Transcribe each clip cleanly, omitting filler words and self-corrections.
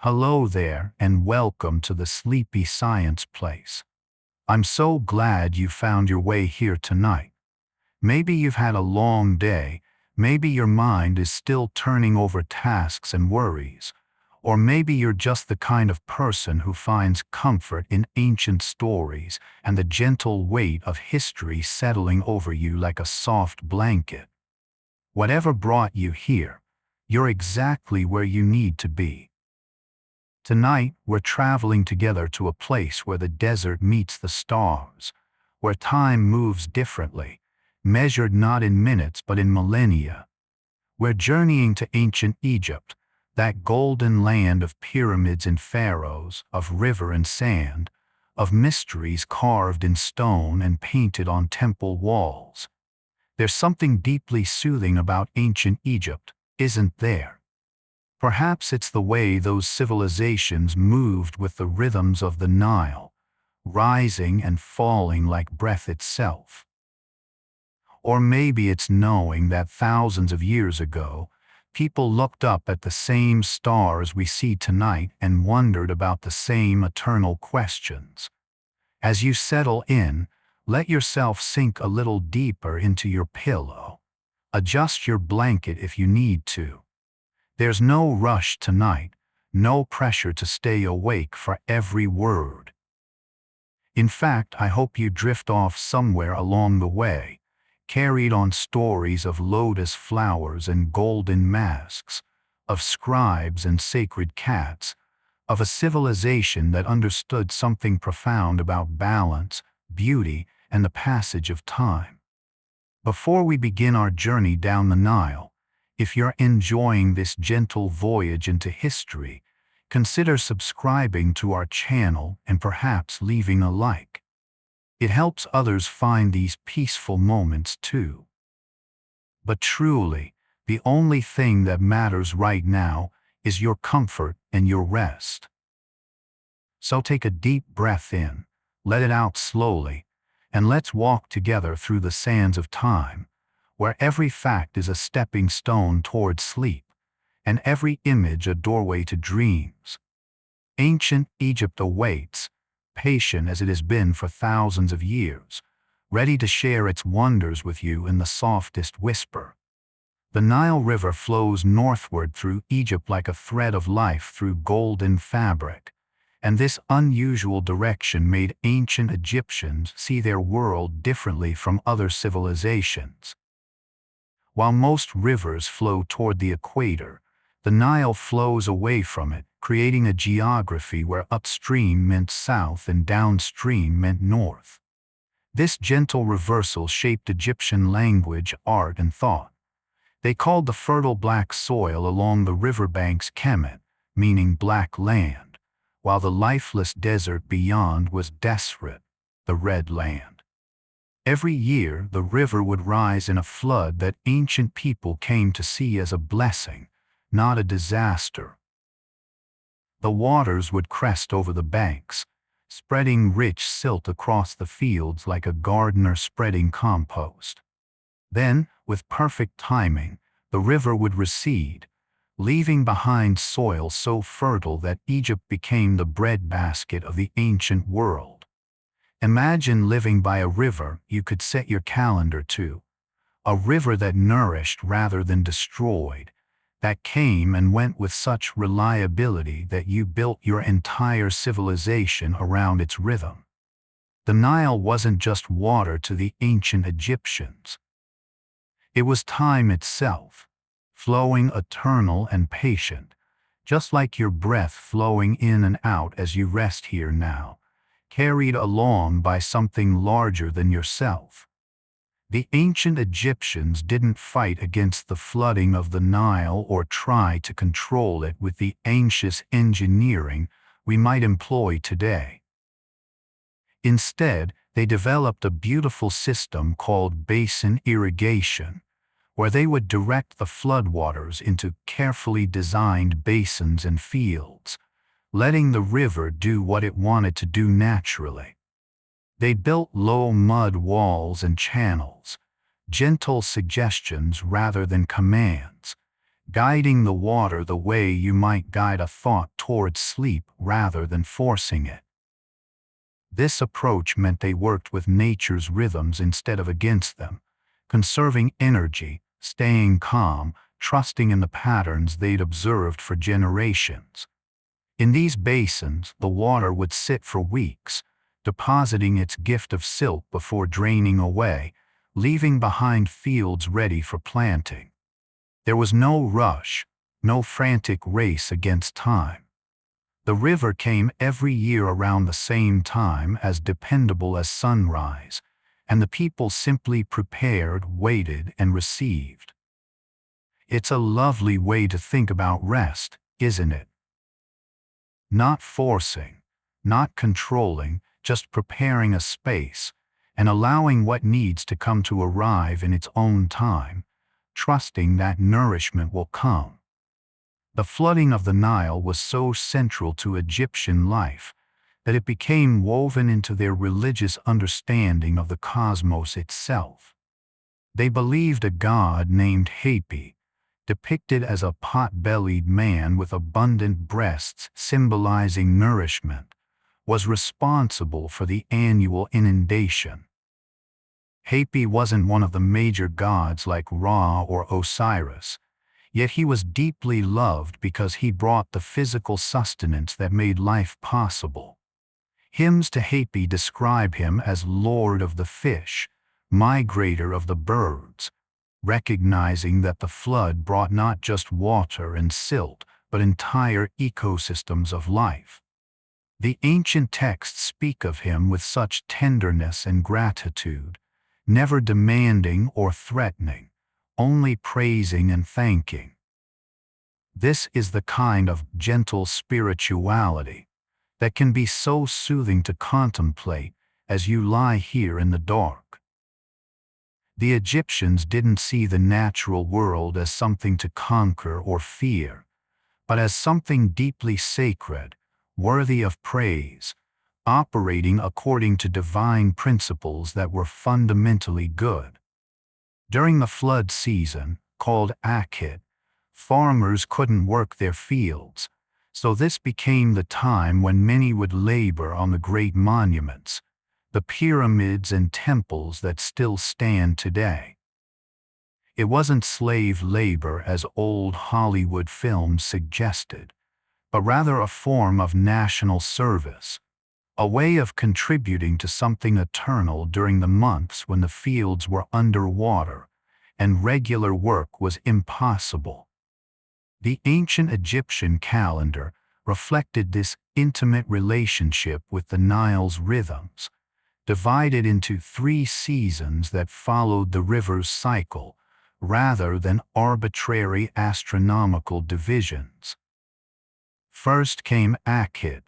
Hello there, and welcome to the Sleepy Science Place. I'm so glad you found your way here tonight. Maybe you've had a long day, maybe your mind is still turning over tasks and worries, or maybe you're just the kind of person who finds comfort in ancient stories and the gentle weight of history settling over you like a soft blanket. Whatever brought you here, you're exactly where you need to be. Tonight, we're traveling together to a place where the desert meets the stars, where time moves differently, measured not in minutes but in millennia. We're journeying to ancient Egypt, that golden land of pyramids and pharaohs, of river and sand, of mysteries carved in stone and painted on temple walls. There's something deeply soothing about ancient Egypt, isn't there? Perhaps it's the way those civilizations moved with the rhythms of the Nile, rising and falling like breath itself. Or maybe it's knowing that thousands of years ago, people looked up at the same stars we see tonight and wondered about the same eternal questions. As you settle in, let yourself sink a little deeper into your pillow. Adjust your blanket if you need to. There's no rush tonight, no pressure to stay awake for every word. In fact, I hope you drift off somewhere along the way, carried on stories of lotus flowers and golden masks, of scribes and sacred cats, of a civilization that understood something profound about balance, beauty, and the passage of time. Before we begin our journey down the Nile, if you're enjoying this gentle voyage into history, consider subscribing to our channel and perhaps leaving a like. It helps others find these peaceful moments too. But truly, the only thing that matters right now is your comfort and your rest. So take a deep breath in, let it out slowly, and let's walk together through the sands of time, where every fact is a stepping stone toward sleep, and every image a doorway to dreams. Ancient Egypt awaits, patient as it has been for thousands of years, ready to share its wonders with you in the softest whisper. The Nile River flows northward through Egypt like a thread of life through golden fabric, and this unusual direction made ancient Egyptians see their world differently from other civilizations. While most rivers flow toward the equator, the Nile flows away from it, creating a geography where upstream meant south and downstream meant north. This gentle reversal shaped Egyptian language, art, and thought. They called the fertile black soil along the riverbanks Kemet, meaning black land, while the lifeless desert beyond was Deseret, the red land. Every year, the river would rise in a flood that ancient people came to see as a blessing, not a disaster. The waters would crest over the banks, spreading rich silt across the fields like a gardener spreading compost. Then, with perfect timing, the river would recede, leaving behind soil so fertile that Egypt became the breadbasket of the ancient world. Imagine living by a river you could set your calendar to, a river that nourished rather than destroyed, that came and went with such reliability that you built your entire civilization around its rhythm. The Nile wasn't just water to the ancient Egyptians. It was time itself, flowing eternal and patient, just like your breath flowing in and out as you rest here now, carried along by something larger than yourself. The ancient Egyptians didn't fight against the flooding of the Nile or try to control it with the anxious engineering we might employ today. Instead, they developed a beautiful system called basin irrigation, where they would direct the floodwaters into carefully designed basins and fields, letting the river do what it wanted to do naturally. They built low mud walls and channels, gentle suggestions rather than commands, guiding the water the way you might guide a thought towards sleep rather than forcing it. This approach meant they worked with nature's rhythms instead of against them, conserving energy, staying calm, trusting in the patterns they'd observed for generations. In these basins, the water would sit for weeks, depositing its gift of silt before draining away, leaving behind fields ready for planting. There was no rush, no frantic race against time. The river came every year around the same time, as dependable as sunrise, and the people simply prepared, waited, and received. It's a lovely way to think about rest, isn't it? Not forcing, not controlling, just preparing a space and allowing what needs to come to arrive in its own time, trusting that nourishment will come. The flooding of the Nile was so central to Egyptian life that it became woven into their religious understanding of the cosmos itself. They believed a god named Hapi, depicted as a pot-bellied man with abundant breasts symbolizing nourishment, was responsible for the annual inundation. Hapi wasn't one of the major gods like Ra or Osiris, yet he was deeply loved because he brought the physical sustenance that made life possible. Hymns to Hapi describe him as Lord of the Fish, Migrator of the Birds, recognizing that the flood brought not just water and silt, but entire ecosystems of life. The ancient texts speak of him with such tenderness and gratitude, never demanding or threatening, only praising and thanking. This is the kind of gentle spirituality that can be so soothing to contemplate as you lie here in the dark. The Egyptians didn't see the natural world as something to conquer or fear, but as something deeply sacred, worthy of praise, operating according to divine principles that were fundamentally good. During the flood season, called Akhit, farmers couldn't work their fields, so this became the time when many would labor on the great monuments, the pyramids and temples that still stand today. It wasn't slave labor as old Hollywood films suggested, but rather a form of national service, a way of contributing to something eternal during the months when the fields were underwater and regular work was impossible. The ancient Egyptian calendar reflected this intimate relationship with the Nile's rhythms, divided into 3 seasons that followed the river's cycle, rather than arbitrary astronomical divisions. First came Akhit,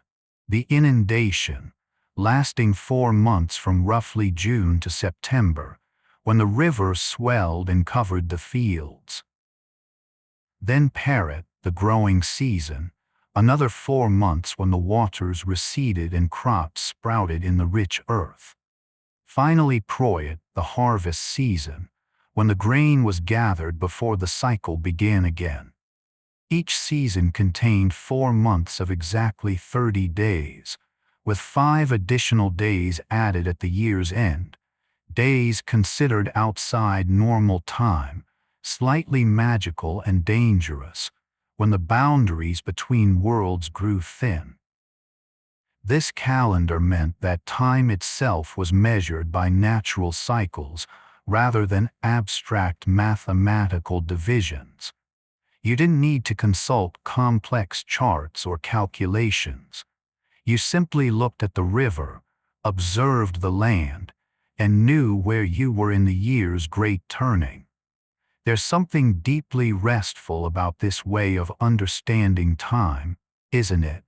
the inundation, lasting 4 months from roughly June to September, when the river swelled and covered the fields. Then Parit, the growing season, another 4 months when the waters receded and crops sprouted in the rich earth. Finally Proit, the harvest season, when the grain was gathered before the cycle began again. Each season contained 4 months of exactly 30 days, with 5 additional days added at the year's end, days considered outside normal time, slightly magical and dangerous, when the boundaries between worlds grew thin. This calendar meant that time itself was measured by natural cycles rather than abstract mathematical divisions. You didn't need to consult complex charts or calculations. You simply looked at the river, observed the land, and knew where you were in the year's great turning. There's something deeply restful about this way of understanding time, isn't it?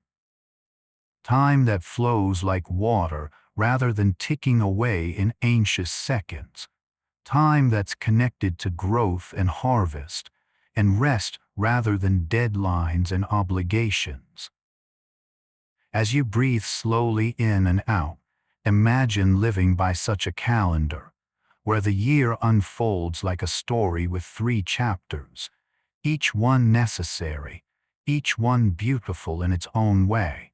Time that flows like water rather than ticking away in anxious seconds. Time that's connected to growth and harvest, and rest rather than deadlines and obligations. As you breathe slowly in and out, imagine living by such a calendar, where the year unfolds like a story with 3 chapters, each one necessary, each one beautiful in its own way.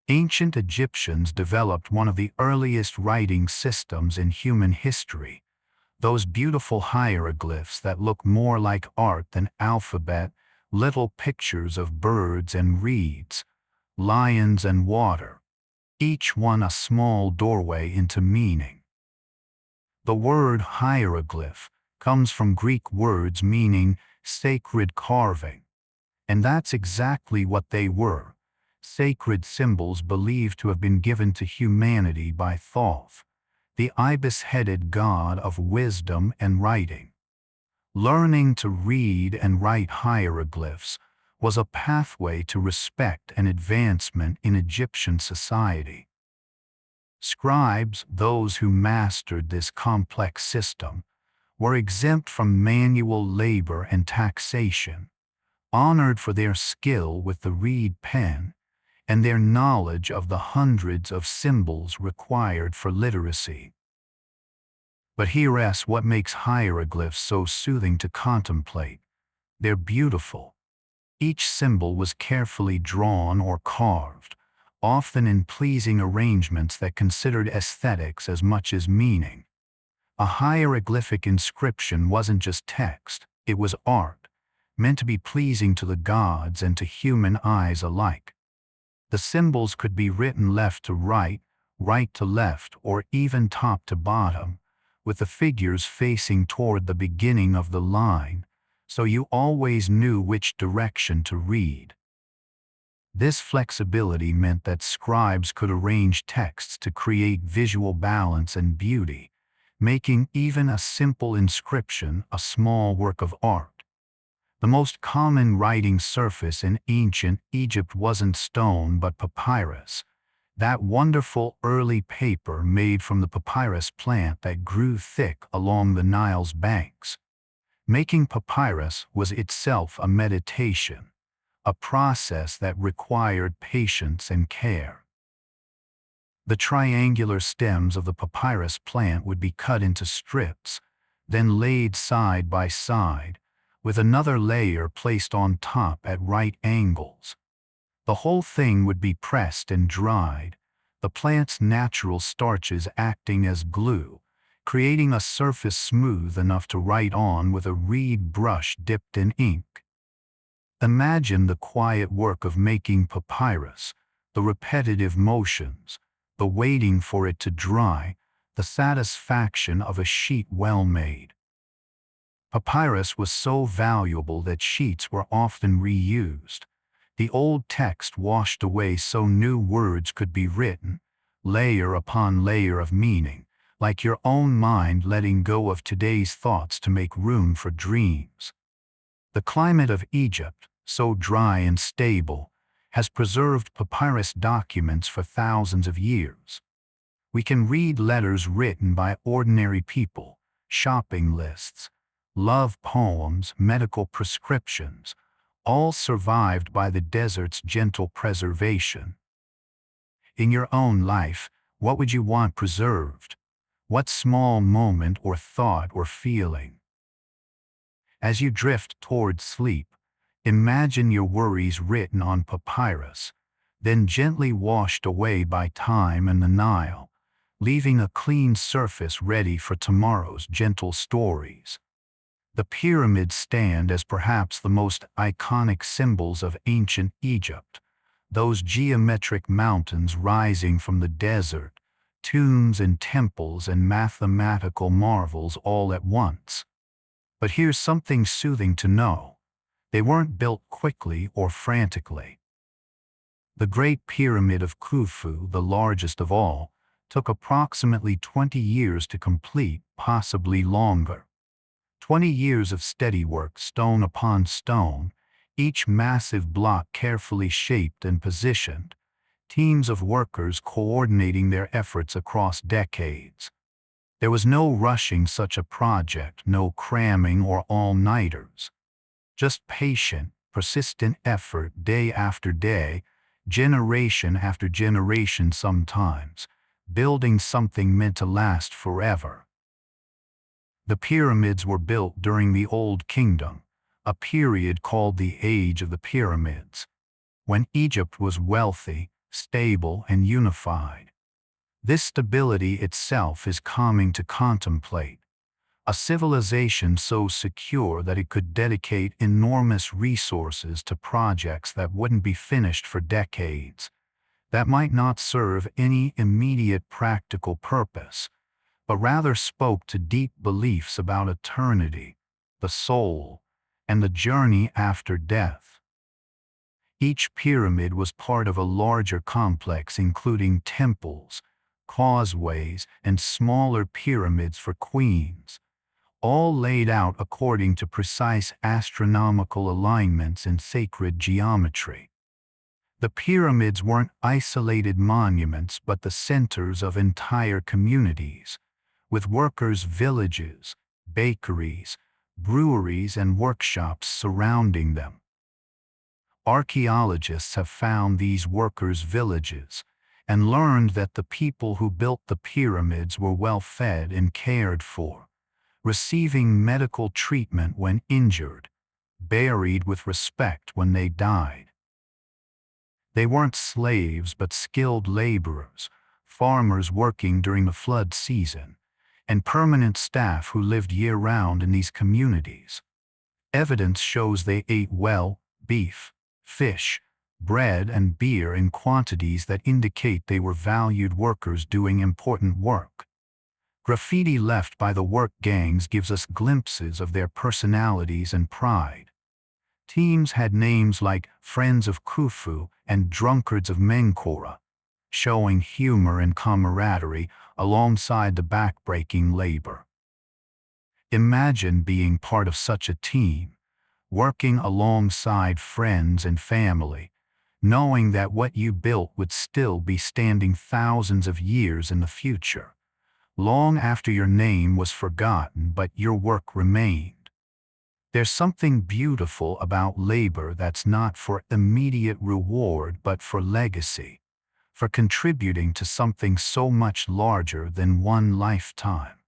Ancient Egyptians developed one of the earliest writing systems in human history, those beautiful hieroglyphs that look more like art than alphabet, little pictures of birds and reeds, lions and water, each one a small doorway into meaning. The word hieroglyph comes from Greek words meaning sacred carving, and that's exactly what they were, sacred symbols believed to have been given to humanity by Thoth, the ibis-headed god of wisdom and writing. Learning to read and write hieroglyphs was a pathway to respect and advancement in Egyptian society. Scribes, those who mastered this complex system, were exempt from manual labor and taxation, honored for their skill with the reed pen and their knowledge of the hundreds of symbols required for literacy. But here's what makes hieroglyphs so soothing to contemplate. They're beautiful. Each symbol was carefully drawn or carved, often in pleasing arrangements that considered aesthetics as much as meaning. A hieroglyphic inscription wasn't just text, it was art, meant to be pleasing to the gods and to human eyes alike. The symbols could be written left to right, right to left, or even top to bottom, with the figures facing toward the beginning of the line, so you always knew which direction to read. This flexibility meant that scribes could arrange texts to create visual balance and beauty, making even a simple inscription a small work of art. The most common writing surface in ancient Egypt wasn't stone but papyrus, that wonderful early paper made from the papyrus plant that grew thick along the Nile's banks. Making papyrus was itself a meditation, a process that required patience and care. The triangular stems of the papyrus plant would be cut into strips, then laid side by side, with another layer placed on top at right angles. The whole thing would be pressed and dried, the plant's natural starches acting as glue, creating a surface smooth enough to write on with a reed brush dipped in ink. Imagine the quiet work of making papyrus, the repetitive motions, the waiting for it to dry, the satisfaction of a sheet well made. Papyrus was so valuable that sheets were often reused. The old text washed away so new words could be written, layer upon layer of meaning, like your own mind letting go of today's thoughts to make room for dreams. The climate of Egypt, so dry and stable, has preserved papyrus documents for thousands of years. We can read letters written by ordinary people, shopping lists, love poems, medical prescriptions, all survived by the desert's gentle preservation. In your own life, what would you want preserved? What small moment or thought or feeling? As you drift toward sleep, imagine your worries written on papyrus, then gently washed away by time and the Nile, leaving a clean surface ready for tomorrow's gentle stories. The pyramids stand as perhaps the most iconic symbols of ancient Egypt, those geometric mountains rising from the desert, tombs and temples and mathematical marvels all at once. But here's something soothing to know. They weren't built quickly or frantically. The Great Pyramid of Khufu, the largest of all, took approximately 20 years to complete, possibly longer. 20 years of steady work, stone upon stone, each massive block carefully shaped and positioned, teams of workers coordinating their efforts across decades. There was no rushing such a project, no cramming or all-nighters. Just patient, persistent effort day after day, generation after generation sometimes, building something meant to last forever. The pyramids were built during the Old Kingdom, a period called the Age of the Pyramids, when Egypt was wealthy, stable, and unified. This stability itself is calming to contemplate. A civilization so secure that it could dedicate enormous resources to projects that wouldn't be finished for decades, that might not serve any immediate practical purpose, but rather spoke to deep beliefs about eternity, the soul, and the journey after death. Each pyramid was part of a larger complex including temples, causeways, and smaller pyramids for queens, all laid out according to precise astronomical alignments and sacred geometry. The pyramids weren't isolated monuments but the centers of entire communities, with workers' villages, bakeries, breweries, and workshops surrounding them. Archaeologists have found these workers' villages and learned that the people who built the pyramids were well fed and cared for, receiving medical treatment when injured, buried with respect when they died. They weren't slaves but skilled laborers, farmers working during the flood season, and permanent staff who lived year-round in these communities. Evidence shows they ate well, beef, fish, bread, and beer in quantities that indicate they were valued workers doing important work. Graffiti left by the work gangs gives us glimpses of their personalities and pride. Teams had names like Friends of Khufu and Drunkards of Menkora, showing humor and camaraderie alongside the backbreaking labor. Imagine being part of such a team, working alongside friends and family, knowing that what you built would still be standing thousands of years in the future, long after your name was forgotten but your work remained. There's something beautiful about labor that's not for immediate reward but for legacy, for contributing to something so much larger than one lifetime.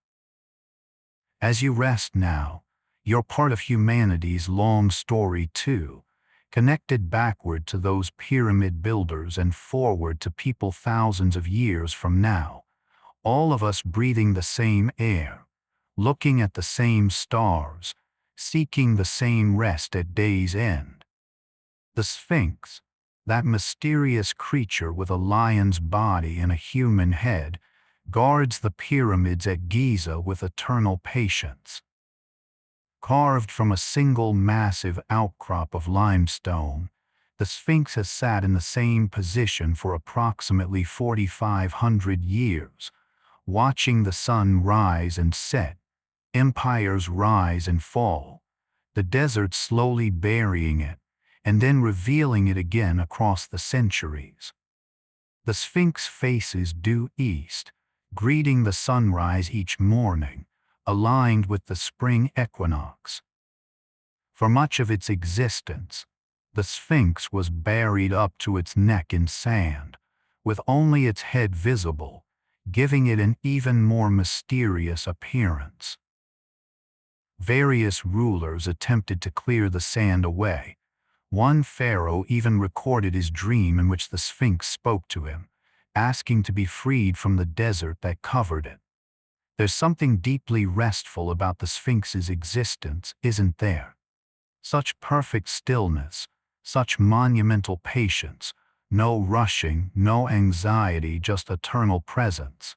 As you rest now, you're part of humanity's long story too, connected backward to those pyramid builders and forward to people thousands of years from now, all of us breathing the same air, looking at the same stars, seeking the same rest at day's end. The Sphinx, that mysterious creature with a lion's body and a human head, guards the pyramids at Giza with eternal patience. Carved from a single massive outcrop of limestone, the Sphinx has sat in the same position for approximately 4,500 years, watching the sun rise and set, empires rise and fall, the desert slowly burying it, and then revealing it again across the centuries. The Sphinx faces due east, greeting the sunrise each morning, aligned with the spring equinox. For much of its existence, the Sphinx was buried up to its neck in sand, with only its head visible, giving it an even more mysterious appearance. Various rulers attempted to clear the sand away. One pharaoh even recorded his dream in which the Sphinx spoke to him, asking to be freed from the desert that covered it. There's something deeply restful about the Sphinx's existence, isn't there? Such perfect stillness, such monumental patience, no rushing, no anxiety, just eternal presence.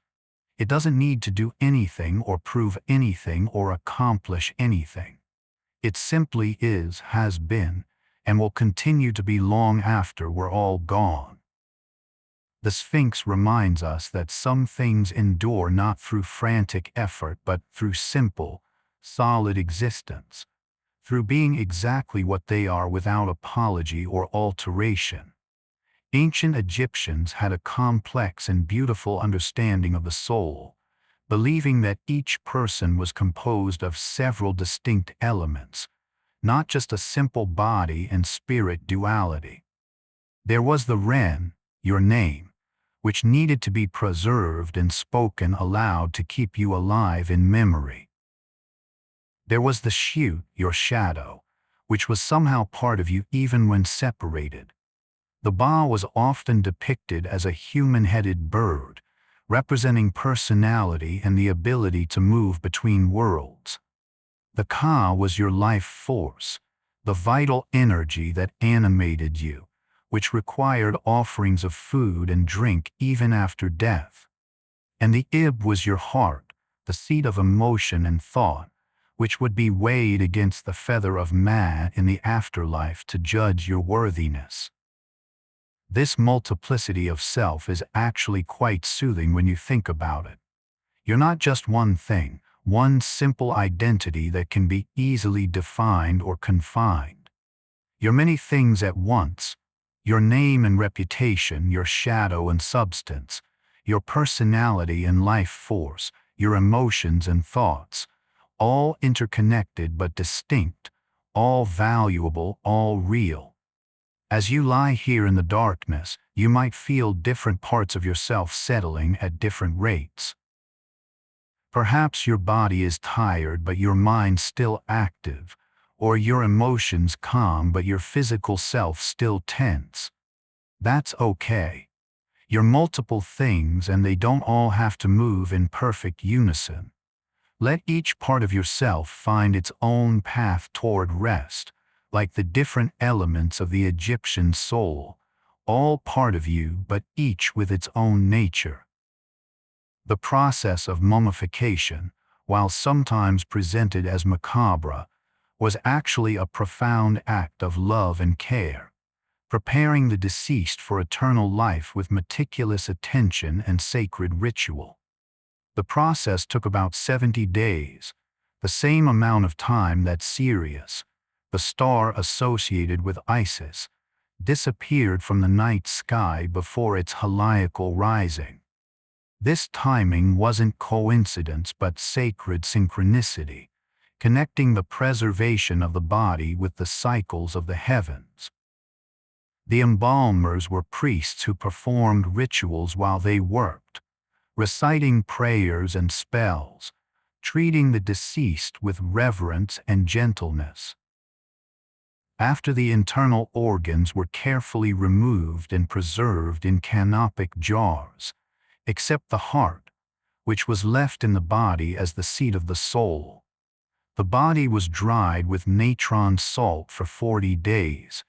It doesn't need to do anything or prove anything or accomplish anything. It simply is, has been, and will continue to be long after we're all gone. The Sphinx reminds us that some things endure not through frantic effort but through simple, solid existence, through being exactly what they are without apology or alteration. Ancient Egyptians had a complex and beautiful understanding of the soul, believing that each person was composed of several distinct elements, not just a simple body and spirit duality. There was the Ren, your name, which needed to be preserved and spoken aloud to keep you alive in memory. There was the Shu, your shadow, which was somehow part of you even when separated. The ba was often depicted as a human-headed bird, representing personality and the ability to move between worlds. The ka was your life force, the vital energy that animated you, which required offerings of food and drink even after death. And the ib was your heart, the seat of emotion and thought, which would be weighed against the feather of ma in the afterlife to judge your worthiness. This multiplicity of self is actually quite soothing when you think about it. You're not just one thing, one simple identity that can be easily defined or confined. You're many things at once: your name and reputation, your shadow and substance, your personality and life force, your emotions and thoughts, all interconnected but distinct, all valuable, all real. As you lie here in the darkness, you might feel different parts of yourself settling at different rates. Perhaps your body is tired but your mind still active, or your emotions calm but your physical self still tense. That's okay. You're multiple things and they don't all have to move in perfect unison. Let each part of yourself find its own path toward rest, like the different elements of the Egyptian soul, all part of you but each with its own nature. The process of mummification, while sometimes presented as macabre, was actually a profound act of love and care, preparing the deceased for eternal life with meticulous attention and sacred ritual. The process took about 70 days, the same amount of time that Sirius, the star associated with Isis, disappeared from the night sky before its heliacal rising. This timing wasn't coincidence but sacred synchronicity, connecting the preservation of the body with the cycles of the heavens. The embalmers were priests who performed rituals while they worked, reciting prayers and spells, treating the deceased with reverence and gentleness. After the internal organs were carefully removed and preserved in canopic jars, except the heart, which was left in the body as the seat of the soul. The body was dried with natron salt for 40 days,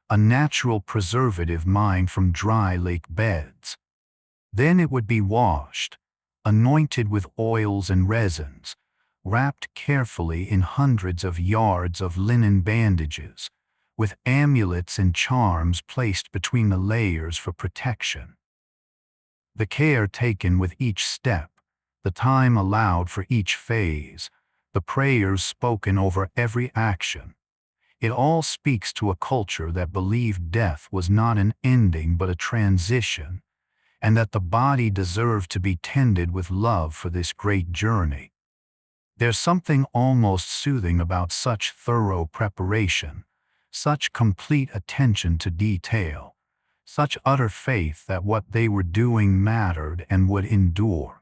a natural preservative mined from dry lake beds. Then it would be washed, anointed with oils and resins, wrapped carefully in hundreds of yards of linen bandages, with amulets and charms placed between the layers for protection. The care taken with each step, the time allowed for each phase, the prayers spoken over every action, it all speaks to a culture that believed death was not an ending but a transition, and that the body deserved to be tended with love for this great journey. There's something almost soothing about such thorough preparation, such complete attention to detail, such utter faith that what they were doing mattered and would endure.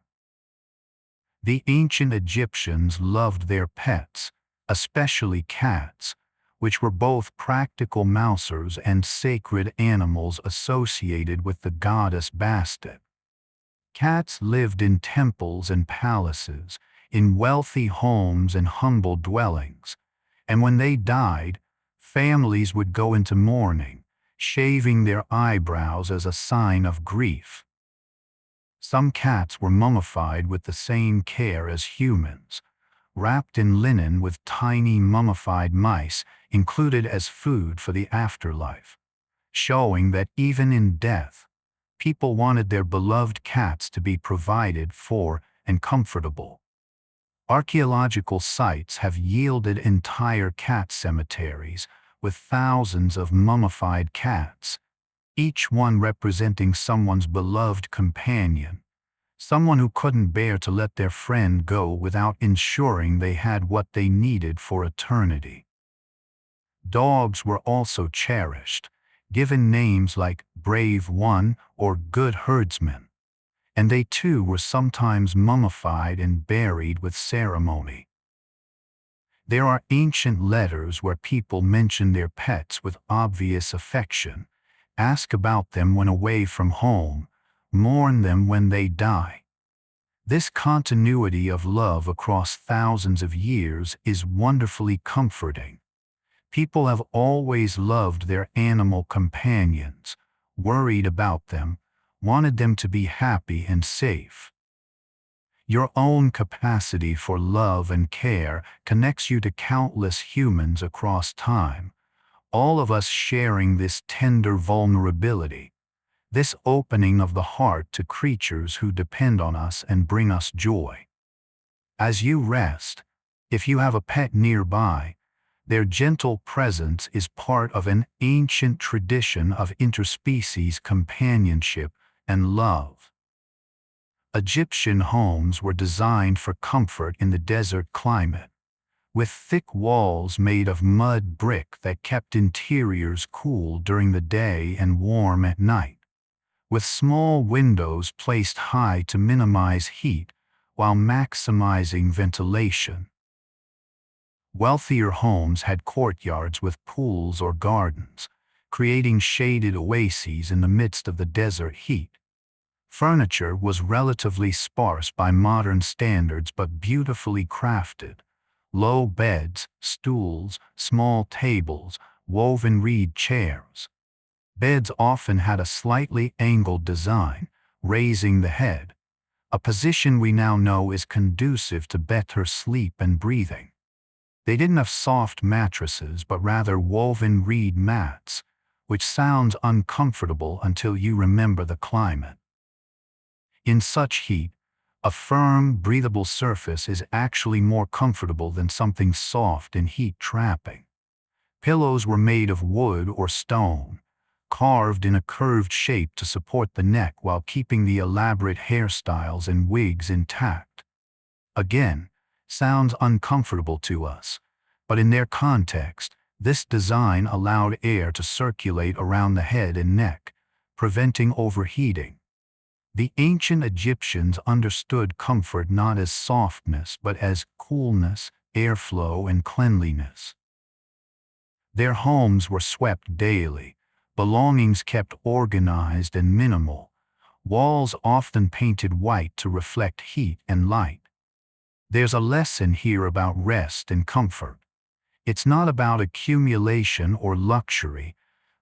The ancient Egyptians loved their pets, especially cats, which were both practical mousers and sacred animals associated with the goddess Bastet. Cats lived in temples and palaces, in wealthy homes and humble dwellings, and when they died, families would go into mourning, shaving their eyebrows as a sign of grief. Some cats were mummified with the same care as humans, wrapped in linen with tiny mummified mice included as food for the afterlife, showing that even in death, people wanted their beloved cats to be provided for and comfortable. Archaeological sites have yielded entire cat cemeteries with thousands of mummified cats, each one representing someone's beloved companion, someone who couldn't bear to let their friend go without ensuring they had what they needed for eternity. Dogs were also cherished, given names like Brave One or Good Herdsman, and they too were sometimes mummified and buried with ceremony. There are ancient letters where people mention their pets with obvious affection, ask about them when away from home, mourn them when they die. This continuity of love across thousands of years is wonderfully comforting. People have always loved their animal companions, worried about them, wanted them to be happy and safe. Your own capacity for love and care connects you to countless humans across time, all of us sharing this tender vulnerability, this opening of the heart to creatures who depend on us and bring us joy. As you rest, if you have a pet nearby, their gentle presence is part of an ancient tradition of interspecies companionship and love. Egyptian homes were designed for comfort in the desert climate, with thick walls made of mud brick that kept interiors cool during the day and warm at night, with small windows placed high to minimize heat while maximizing ventilation. Wealthier homes had courtyards with pools or gardens, creating shaded oases in the midst of the desert heat. Furniture was relatively sparse by modern standards but beautifully crafted. Low beds, stools, small tables, woven reed chairs. Beds often had a slightly angled design, raising the head, a position we now know is conducive to better sleep and breathing. They didn't have soft mattresses, but rather woven reed mats, which sounds uncomfortable until you remember the climate. In such heat, a firm, breathable surface is actually more comfortable than something soft and heat-trapping. Pillows were made of wood or stone, carved in a curved shape to support the neck while keeping the elaborate hairstyles and wigs intact. Again, sounds uncomfortable to us, but in their context, this design allowed air to circulate around the head and neck, preventing overheating. The ancient Egyptians understood comfort not as softness but as coolness, airflow, and cleanliness. Their homes were swept daily, belongings kept organized and minimal, walls often painted white to reflect heat and light. There's a lesson here about rest and comfort. It's not about accumulation or luxury,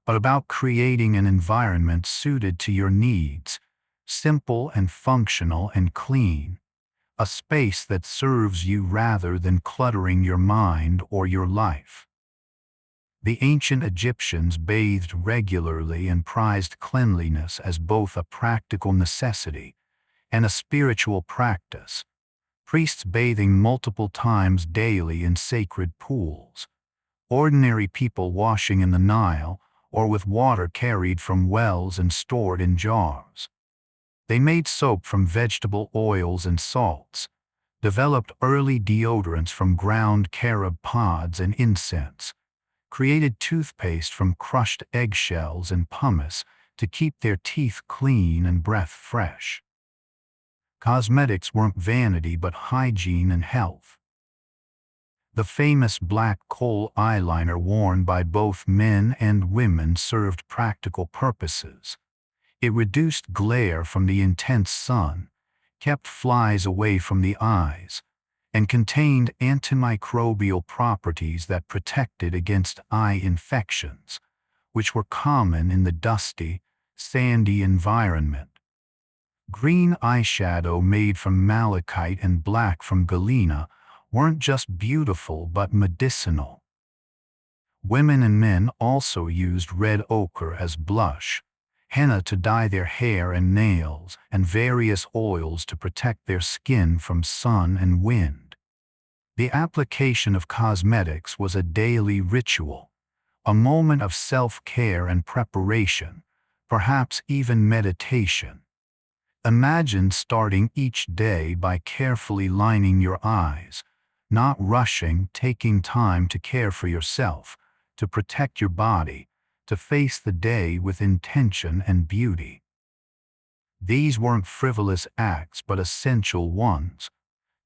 but about creating an environment suited to your needs, simple and functional and clean, a space that serves you rather than cluttering your mind or your life. The ancient Egyptians bathed regularly and prized cleanliness as both a practical necessity and a spiritual practice. Priests bathing multiple times daily in sacred pools, ordinary people washing in the Nile or with water carried from wells and stored in jars. They made soap from vegetable oils and salts, developed early deodorants from ground carob pods and incense, created toothpaste from crushed eggshells and pumice to keep their teeth clean and breath fresh. Cosmetics weren't vanity but hygiene and health. The famous black kohl eyeliner worn by both men and women served practical purposes. It reduced glare from the intense sun, kept flies away from the eyes, and contained antimicrobial properties that protected against eye infections, which were common in the dusty, sandy environment. Green eyeshadow made from malachite and black from galena weren't just beautiful but medicinal. Women and men also used red ochre as blush, henna to dye their hair and nails, and various oils to protect their skin from sun and wind. The application of cosmetics was a daily ritual, a moment of self-care and preparation, perhaps even meditation. Imagine starting each day by carefully lining your eyes, not rushing, taking time to care for yourself, to protect your body, to face the day with intention and beauty. These weren't frivolous acts but essential ones,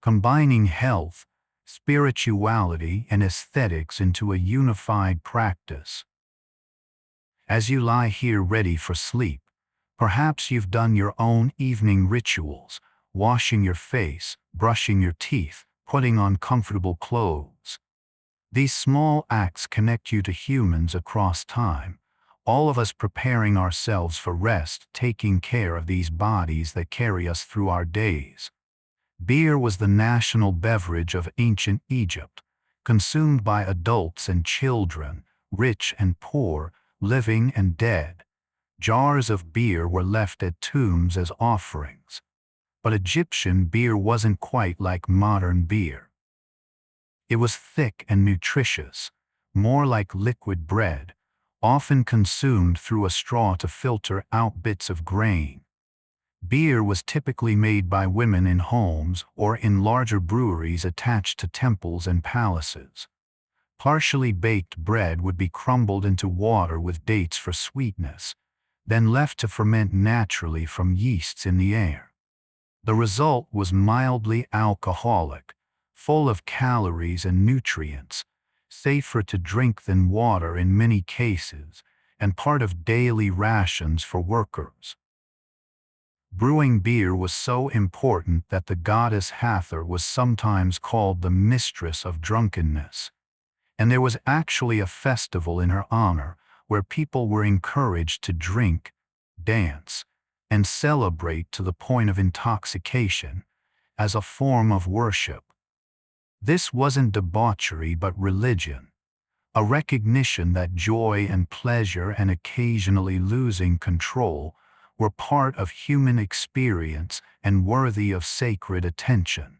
combining health, spirituality, and aesthetics into a unified practice. As you lie here ready for sleep, perhaps you've done your own evening rituals, washing your face, brushing your teeth, putting on comfortable clothes. These small acts connect you to humans across time, all of us preparing ourselves for rest, taking care of these bodies that carry us through our days. Beer was the national beverage of ancient Egypt, consumed by adults and children, rich and poor, living and dead. Jars of beer were left at tombs as offerings. But Egyptian beer wasn't quite like modern beer. It was thick and nutritious, more like liquid bread, often consumed through a straw to filter out bits of grain. Beer was typically made by women in homes or in larger breweries attached to temples and palaces. Partially baked bread would be crumbled into water with dates for sweetness, then left to ferment naturally from yeasts in the air. The result was mildly alcoholic, full of calories and nutrients, safer to drink than water in many cases, and part of daily rations for workers. Brewing beer was so important that the goddess Hathor was sometimes called the mistress of drunkenness, and there was actually a festival in her honor where people were encouraged to drink, dance, and celebrate to the point of intoxication, as a form of worship. This wasn't debauchery but religion, a recognition that joy and pleasure and occasionally losing control were part of human experience and worthy of sacred attention.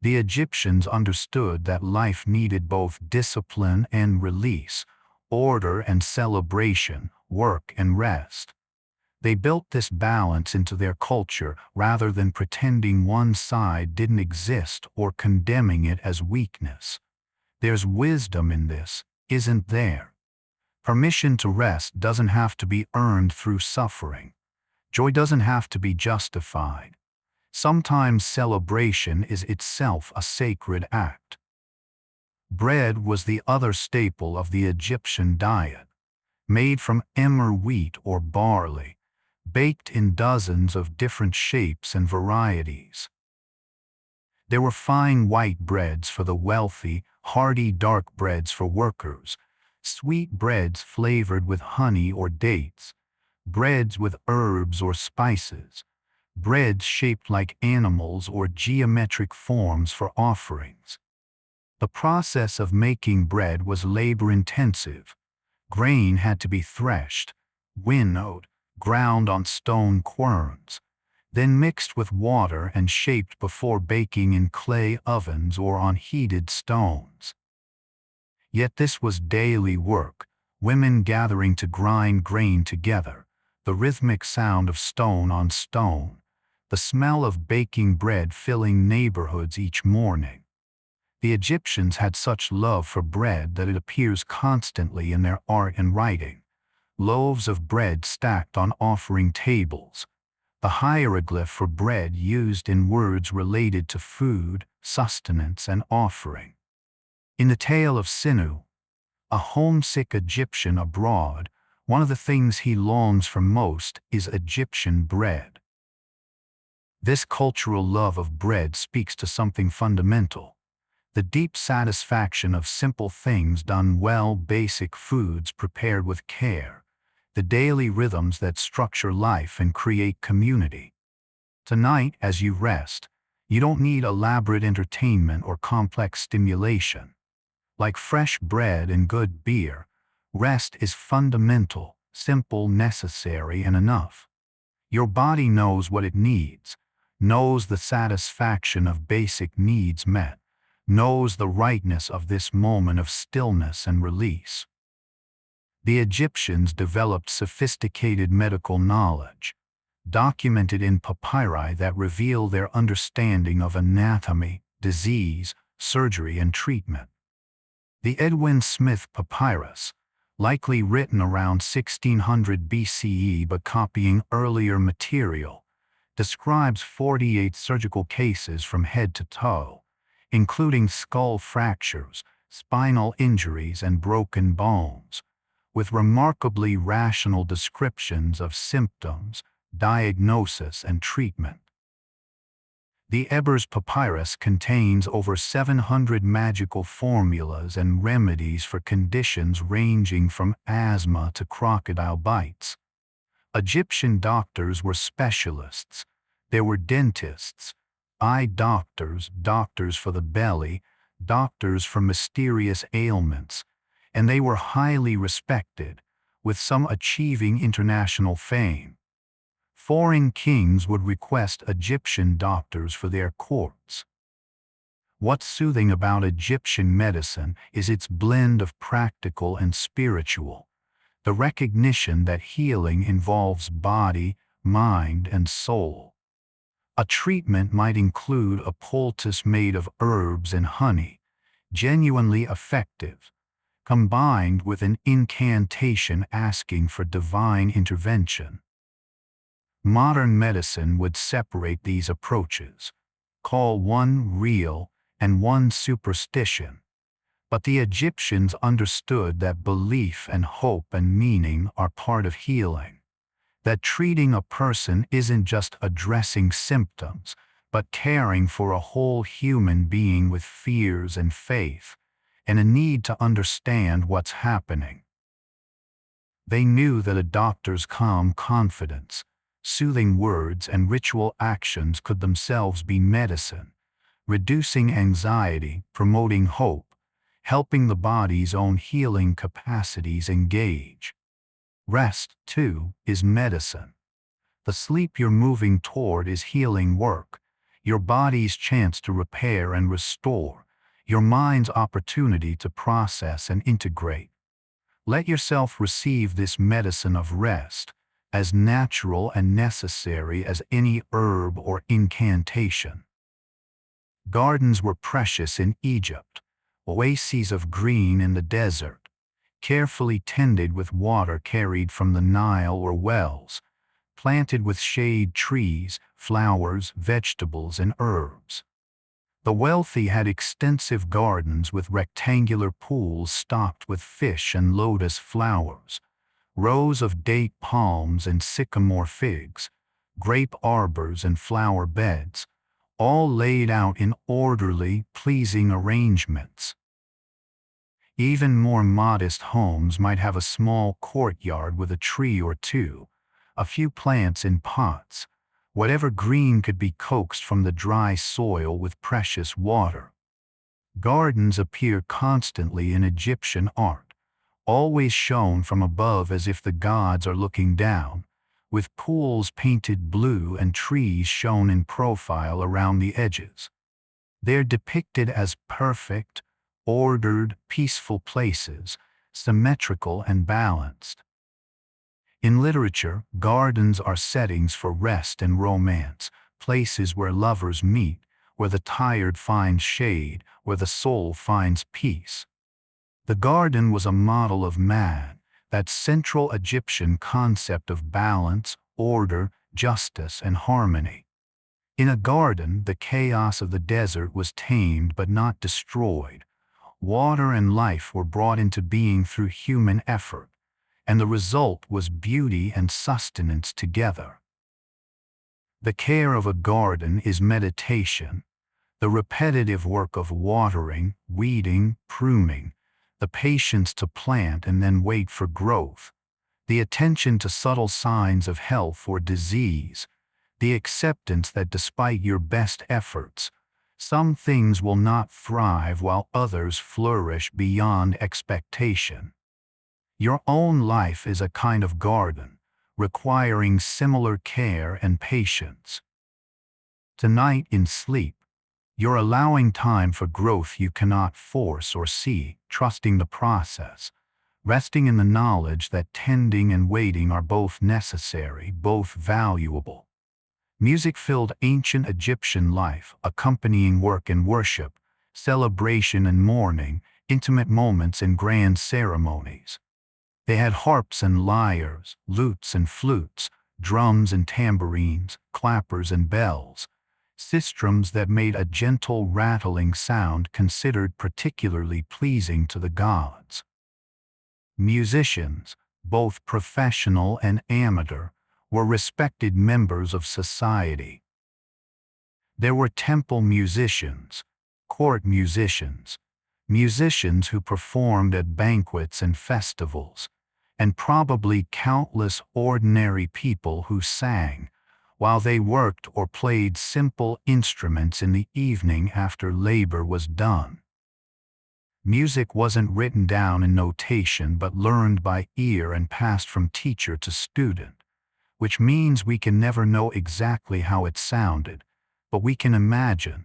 The Egyptians understood that life needed both discipline and release, order and celebration, work and rest. They built this balance into their culture rather than pretending one side didn't exist or condemning it as weakness. There's wisdom in this, isn't there? Permission to rest doesn't have to be earned through suffering. Joy doesn't have to be justified. Sometimes celebration is itself a sacred act. Bread was the other staple of the Egyptian diet, made from emmer wheat or barley, baked in dozens of different shapes and varieties. There were fine white breads for the wealthy, hearty dark breads for workers, sweet breads flavored with honey or dates, breads with herbs or spices, breads shaped like animals or geometric forms for offerings. The process of making bread was labor-intensive. Grain had to be threshed, winnowed, ground on stone querns, then mixed with water and shaped before baking in clay ovens or on heated stones. Yet this was daily work, women gathering to grind grain together, the rhythmic sound of stone on stone, the smell of baking bread filling neighborhoods each morning. The Egyptians had such love for bread that it appears constantly in their art and writing. Loaves of bread stacked on offering tables, the hieroglyph for bread used in words related to food, sustenance, and offering. In the tale of Sinu, a homesick Egyptian abroad, one of the things he longs for most is Egyptian bread. This cultural love of bread speaks to something fundamental: the deep satisfaction of simple things done well, basic foods prepared with care, the daily rhythms that structure life and create community. Tonight, as you rest, you don't need elaborate entertainment or complex stimulation. Like fresh bread and good beer, rest is fundamental, simple, necessary, and enough. Your body knows what it needs, knows the satisfaction of basic needs met, knows the rightness of this moment of stillness and release. The Egyptians developed sophisticated medical knowledge, documented in papyri that reveal their understanding of anatomy, disease, surgery, and treatment. The Edwin Smith Papyrus, likely written around 1600 BCE but copying earlier material, describes 48 surgical cases from head to toe, including skull fractures, spinal injuries, and broken bones, with remarkably rational descriptions of symptoms, diagnosis, and treatment. The Ebers Papyrus contains over 700 magical formulas and remedies for conditions ranging from asthma to crocodile bites. Egyptian doctors were specialists. There were dentists, eye doctors, doctors for the belly, doctors for mysterious ailments, and they were highly respected, with some achieving international fame. Foreign kings would request Egyptian doctors for their courts. What's soothing about Egyptian medicine is its blend of practical and spiritual, the recognition that healing involves body, mind, and soul. A treatment might include a poultice made of herbs and honey, genuinely effective, combined with an incantation asking for divine intervention. Modern medicine would separate these approaches, call one real and one superstition. But the Egyptians understood that belief and hope and meaning are part of healing, that treating a person isn't just addressing symptoms, but caring for a whole human being with fears and faith, and a need to understand what's happening. They knew that a doctor's calm confidence, soothing words, and ritual actions could themselves be medicine, reducing anxiety, promoting hope, helping the body's own healing capacities engage. Rest, too, is medicine. The sleep you're moving toward is healing work, your body's chance to repair and restore, your mind's opportunity to process and integrate. Let yourself receive this medicine of rest, as natural and necessary as any herb or incantation. Gardens were precious in Egypt, oases of green in the desert, carefully tended with water carried from the Nile or wells, planted with shade trees, flowers, vegetables, and herbs. The wealthy had extensive gardens with rectangular pools stocked with fish and lotus flowers, rows of date palms and sycamore figs, grape arbors and flower beds, all laid out in orderly, pleasing arrangements. Even more modest homes might have a small courtyard with a tree or two, a few plants in pots, whatever green could be coaxed from the dry soil with precious water. Gardens appear constantly in Egyptian art, always shown from above as if the gods are looking down, with pools painted blue and trees shown in profile around the edges. They're depicted as perfect, ordered, peaceful places, symmetrical and balanced. In literature, gardens are settings for rest and romance, places where lovers meet, where the tired find shade, where the soul finds peace. The garden was a model of man, that central Egyptian concept of balance, order, justice, and harmony. In a garden, the chaos of the desert was tamed but not destroyed. Water and life were brought into being through human effort, and the result was beauty and sustenance together. The care of a garden is meditation, the repetitive work of watering, weeding, pruning, the patience to plant and then wait for growth, the attention to subtle signs of health or disease, the acceptance that despite your best efforts, some things will not thrive while others flourish beyond expectation. Your own life is a kind of garden, requiring similar care and patience. Tonight in sleep, you're allowing time for growth you cannot force or see, trusting the process, resting in the knowledge that tending and waiting are both necessary, both valuable. Music filled ancient Egyptian life, accompanying work and worship, celebration and mourning, intimate moments and grand ceremonies. They had harps and lyres, lutes and flutes, drums and tambourines, clappers and bells, sistrums that made a gentle rattling sound considered particularly pleasing to the gods. Musicians, both professional and amateur, were respected members of society. There were temple musicians, court musicians, musicians who performed at banquets and festivals, and probably countless ordinary people who sang, while they worked or played simple instruments in the evening after labor was done. Music wasn't written down in notation but learned by ear and passed from teacher to student, which means we can never know exactly how it sounded, but we can imagine.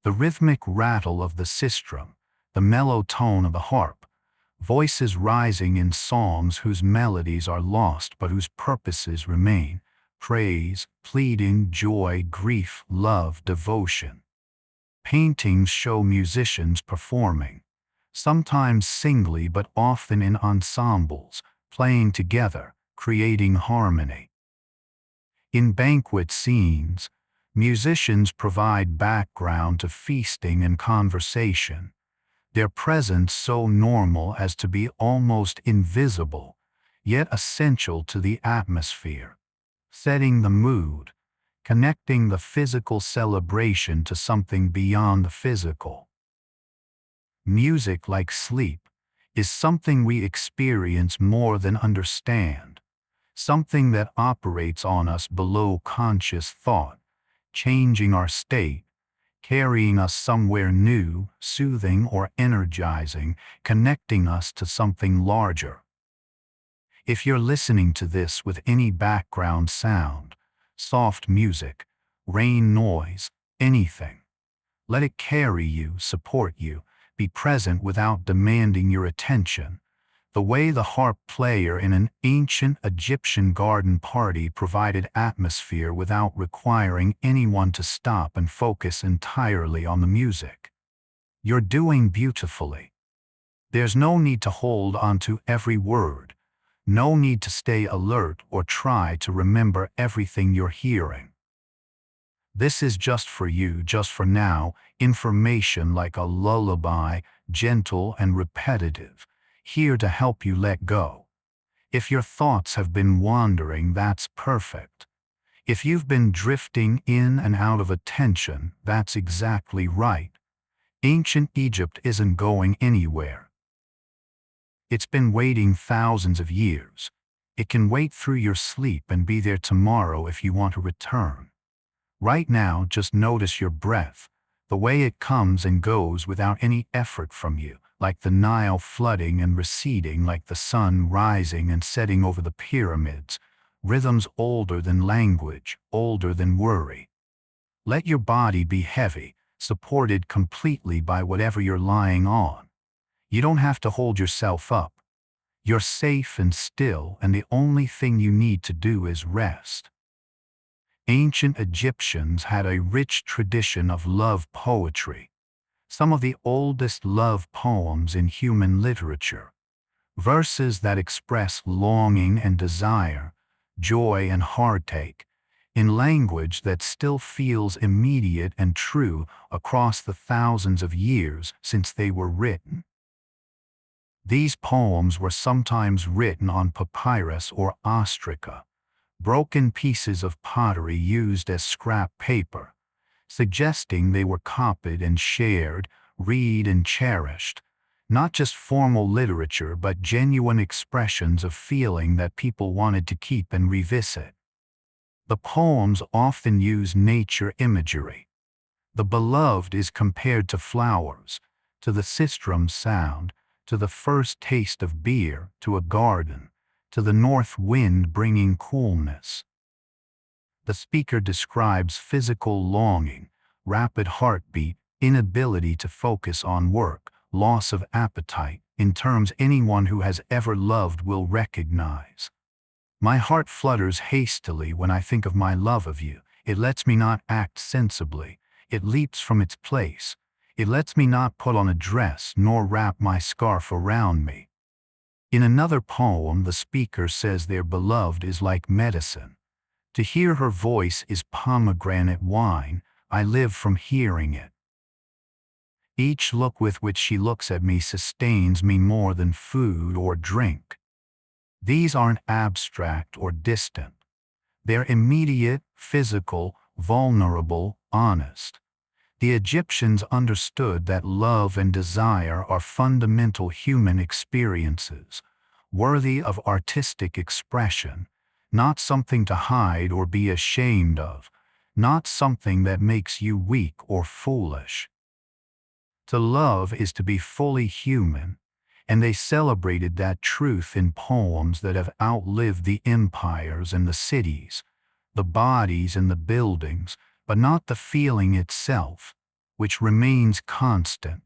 The rhythmic rattle of the sistrum, the mellow tone of the harp, voices rising in songs whose melodies are lost but whose purposes remain: praise, pleading, joy, grief, love, devotion. Paintings show musicians performing, sometimes singly but often in ensembles, playing together, creating harmony. In banquet scenes, musicians provide background to feasting and conversation, their presence so normal as to be almost invisible, yet essential to the atmosphere, setting the mood, connecting the physical celebration to something beyond the physical. Music, like sleep, is something we experience more than understand, something that operates on us below conscious thought, changing our state, carrying us somewhere new, soothing or energizing, connecting us to something larger. If you're listening to this with any background sound, soft music, rain noise, anything, let it carry you, support you, be present without demanding your attention, the way the harp player in an ancient Egyptian garden party provided atmosphere without requiring anyone to stop and focus entirely on the music. You're doing beautifully. There's no need to hold onto every word, no need to stay alert or try to remember everything you're hearing. This is just for you, just for now, information like a lullaby, gentle and repetitive, here to help you let go. If your thoughts have been wandering, that's perfect. If you've been drifting in and out of attention, that's exactly right. Ancient Egypt isn't going anywhere. It's been waiting thousands of years. It can wait through your sleep and be there tomorrow if you want to return. Right now, just notice your breath, the way it comes and goes without any effort from you, like the Nile flooding and receding, like the sun rising and setting over the pyramids, rhythms older than language, older than worry. Let your body be heavy, supported completely by whatever you're lying on. You don't have to hold yourself up. You're safe and still, and the only thing you need to do is rest. Ancient Egyptians had a rich tradition of love poetry, some of the oldest love poems in human literature, verses that express longing and desire, joy and heartache, in language that still feels immediate and true across the thousands of years since they were written. These poems were sometimes written on papyrus or ostraca, broken pieces of pottery used as scrap paper, suggesting they were copied and shared, read and cherished, not just formal literature but genuine expressions of feeling that people wanted to keep and revisit. The poems often use nature imagery. The beloved is compared to flowers, to the sistrum sound, to the first taste of beer, to a garden, to the north wind bringing coolness. The speaker describes physical longing, rapid heartbeat, inability to focus on work, loss of appetite, in terms anyone who has ever loved will recognize. My heart flutters hastily when I think of my love of you. It lets me not act sensibly. It leaps from its place. It lets me not put on a dress nor wrap my scarf around me. In another poem, the speaker says their beloved is like medicine. To hear her voice is pomegranate wine, I live from hearing it. Each look with which she looks at me sustains me more than food or drink. These aren't abstract or distant. They're immediate, physical, vulnerable, honest. The Egyptians understood that love and desire are fundamental human experiences, worthy of artistic expression, not something to hide or be ashamed of, not something that makes you weak or foolish. To love is to be fully human, and they celebrated that truth in poems that have outlived the empires and the cities, the bodies and the buildings, but not the feeling itself, which remains constant,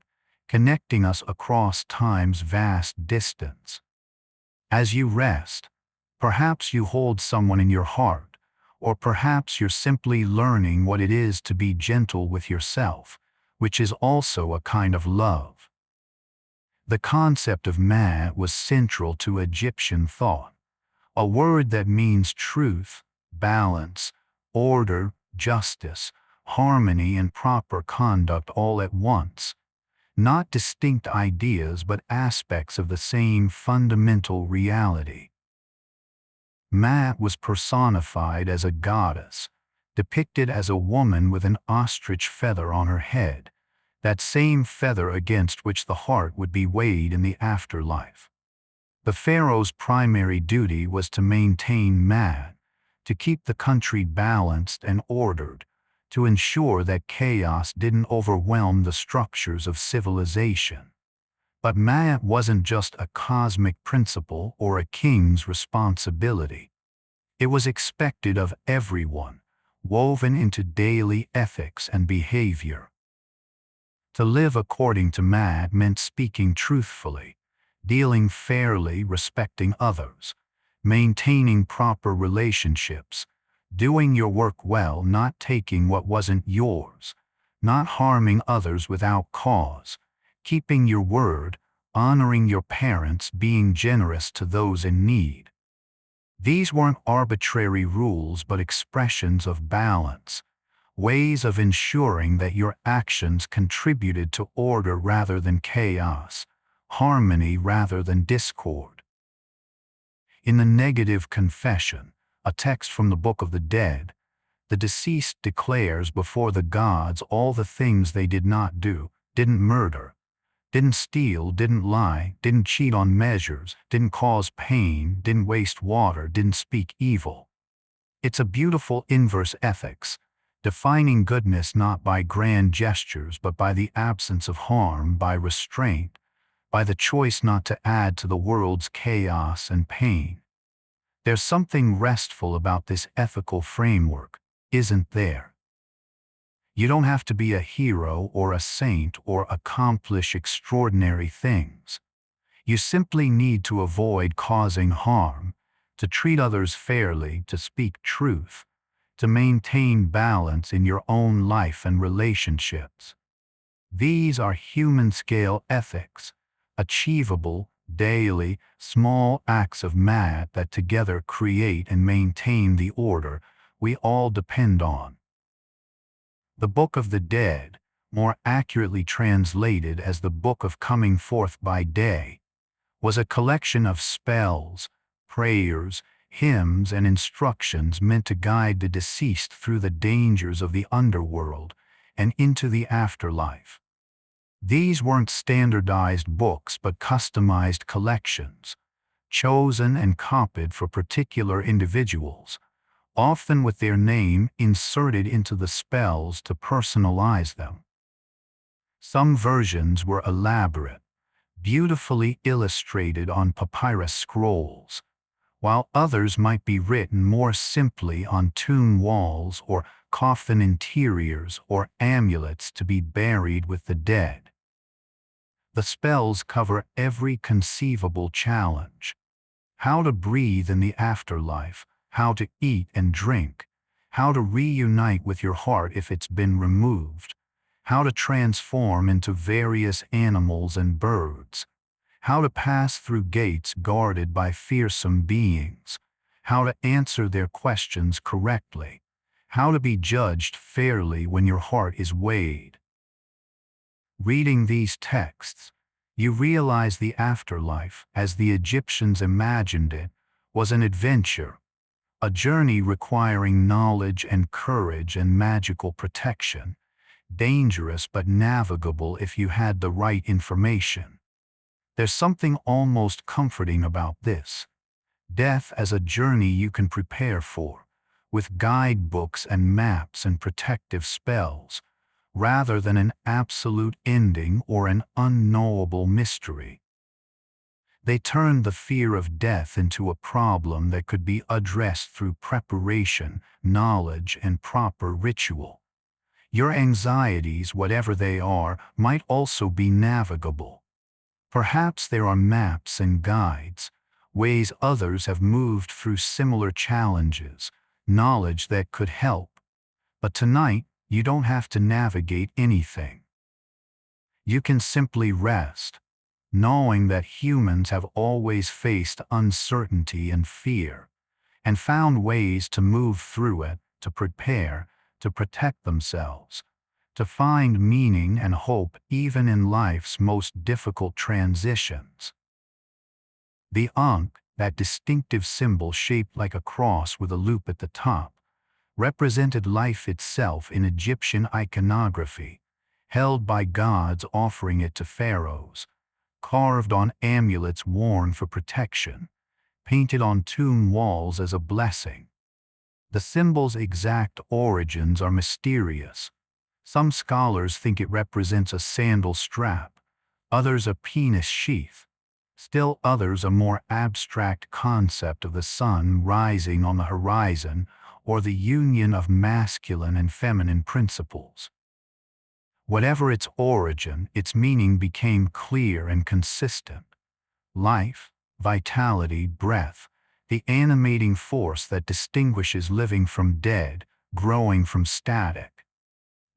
connecting us across time's vast distance. As you rest, perhaps you hold someone in your heart, or perhaps you're simply learning what it is to be gentle with yourself, which is also a kind of love. The concept of Ma was central to Egyptian thought, a word that means truth, balance, order, justice, harmony, and proper conduct all at once, not distinct ideas but aspects of the same fundamental reality. Ma was personified as a goddess, depicted as a woman with an ostrich feather on her head, that same feather against which the heart would be weighed in the afterlife. The pharaoh's primary duty was to maintain Ma, to keep the country balanced and ordered, to ensure that chaos didn't overwhelm the structures of civilization. But Ma wasn't just a cosmic principle or a king's responsibility. It was expected of everyone, woven into daily ethics and behavior. To live according to Ma meant speaking truthfully, dealing fairly, respecting others, maintaining proper relationships, doing your work well, not taking what wasn't yours, not harming others without cause, keeping your word, honoring your parents, being generous to those in need. These weren't arbitrary rules but expressions of balance, ways of ensuring that your actions contributed to order rather than chaos, harmony rather than discord. In the negative confession, a text from the Book of the Dead, the deceased declares before the gods all the things they did not do, didn't murder, didn't steal, didn't lie, didn't cheat on measures, didn't cause pain, didn't waste water, didn't speak evil. It's a beautiful inverse ethics, defining goodness not by grand gestures but by the absence of harm, by restraint, by the choice not to add to the world's chaos and pain. There's something restful about this ethical framework, isn't there? You don't have to be a hero or a saint or accomplish extraordinary things. You simply need to avoid causing harm, to treat others fairly, to speak truth, to maintain balance in your own life and relationships. These are human-scale ethics, achievable, daily, small acts of Ma that together create and maintain the order we all depend on. The Book of the Dead, more accurately translated as the Book of Coming Forth by Day, was a collection of spells, prayers, hymns, and instructions meant to guide the deceased through the dangers of the underworld and into the afterlife. These weren't standardized books but customized collections, chosen and copied for particular individuals, often with their name inserted into the spells to personalize them. Some versions were elaborate, beautifully illustrated on papyrus scrolls, while others might be written more simply on tomb walls or coffin interiors or amulets to be buried with the dead. The spells cover every conceivable challenge: how to breathe in the afterlife, how to eat and drink, how to reunite with your heart if it's been removed, how to transform into various animals and birds, how to pass through gates guarded by fearsome beings, how to answer their questions correctly, How to be judged fairly when your heart is weighed. Reading these texts, you realize the afterlife, as the Egyptians imagined it, was an adventure, a journey requiring knowledge and courage and magical protection, dangerous but navigable if you had the right information. There's something almost comforting about this. Death as a journey you can prepare for, with guidebooks and maps and protective spells, rather than an absolute ending or an unknowable mystery. They turned the fear of death into a problem that could be addressed through preparation, knowledge, and proper ritual. Your anxieties, whatever they are, might also be navigable. Perhaps there are maps and guides, ways others have moved through similar challenges, knowledge that could help. But tonight, you don't have to navigate anything. You can simply rest, knowing that humans have always faced uncertainty and fear, and found ways to move through it, to prepare, to protect themselves, to find meaning and hope even in life's most difficult transitions. The Ankh, that distinctive symbol shaped like a cross with a loop at the top, represented life itself in Egyptian iconography, held by gods offering it to pharaohs, carved on amulets worn for protection, painted on tomb walls as a blessing. The symbol's exact origins are mysterious. Some scholars think it represents a sandal strap, others a penis sheath, still others a more abstract concept of the sun rising on the horizon or the union of masculine and feminine principles. Whatever its origin, its meaning became clear and consistent. Life, vitality, breath, the animating force that distinguishes living from dead, growing from static.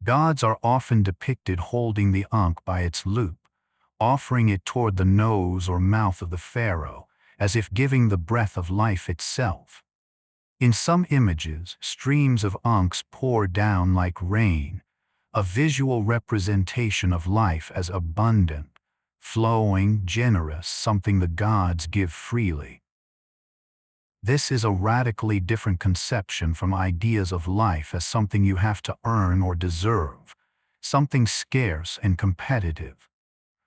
Gods are often depicted holding the Ankh by its loop, offering it toward the nose or mouth of the pharaoh, as if giving the breath of life itself. In some images, streams of Ankhs pour down like rain, a visual representation of life as abundant, flowing, generous, something the gods give freely. This is a radically different conception from ideas of life as something you have to earn or deserve, something scarce and competitive.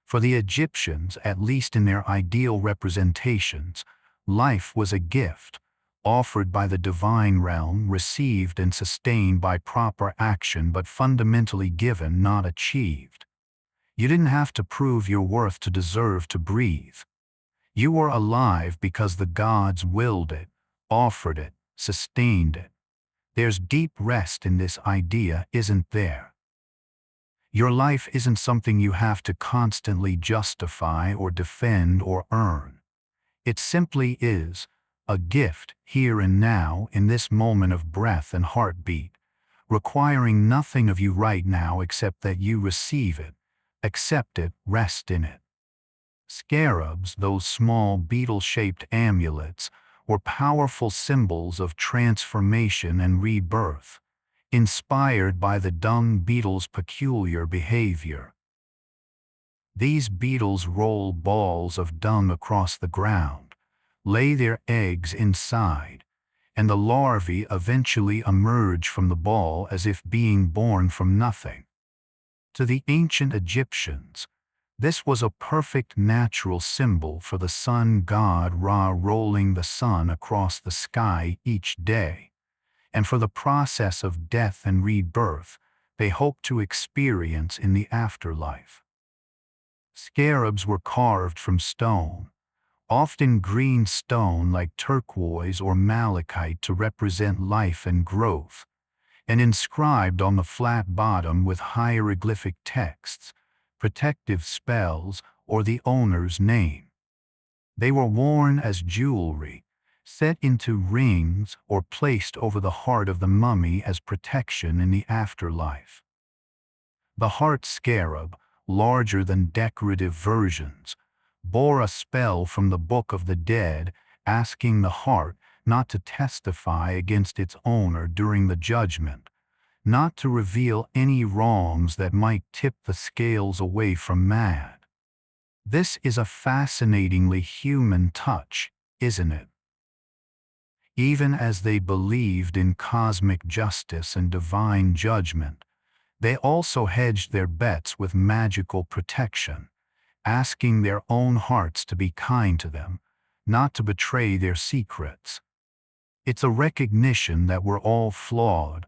For the Egyptians, at least in their ideal representations, life was a gift, offered by the divine realm, received and sustained by proper action, but fundamentally given, not achieved. You didn't have to prove your worth to deserve to breathe. You were alive because the gods willed it, offered it, sustained it. There's deep rest in this idea, isn't there? Your life isn't something you have to constantly justify or defend or earn. It simply is, a gift, here and now, in this moment of breath and heartbeat, requiring nothing of you right now except that you receive it, accept it, rest in it. Scarabs, those small beetle-shaped amulets, were powerful symbols of transformation and rebirth, inspired by the dung beetle's peculiar behavior. These beetles roll balls of dung across the ground, lay their eggs inside, and the larvae eventually emerge from the ball as if being born from nothing. To the ancient Egyptians, this was a perfect natural symbol for the sun god Ra rolling the sun across the sky each day, and for the process of death and rebirth they hoped to experience in the afterlife. Scarabs were carved from stone, often green stone like turquoise or malachite to represent life and growth, and inscribed on the flat bottom with hieroglyphic texts, protective spells, or the owner's name. They were worn as jewelry, set into rings, or placed over the heart of the mummy as protection in the afterlife. The heart scarab, larger than decorative versions, bore a spell from the Book of the Dead, asking the heart, not to testify against its owner during the judgment, not to reveal any wrongs that might tip the scales away from mad. This is a fascinatingly human touch, isn't it? Even as they believed in cosmic justice and divine judgment, they also hedged their bets with magical protection, asking their own hearts to be kind to them, not to betray their secrets. It's a recognition that we're all flawed,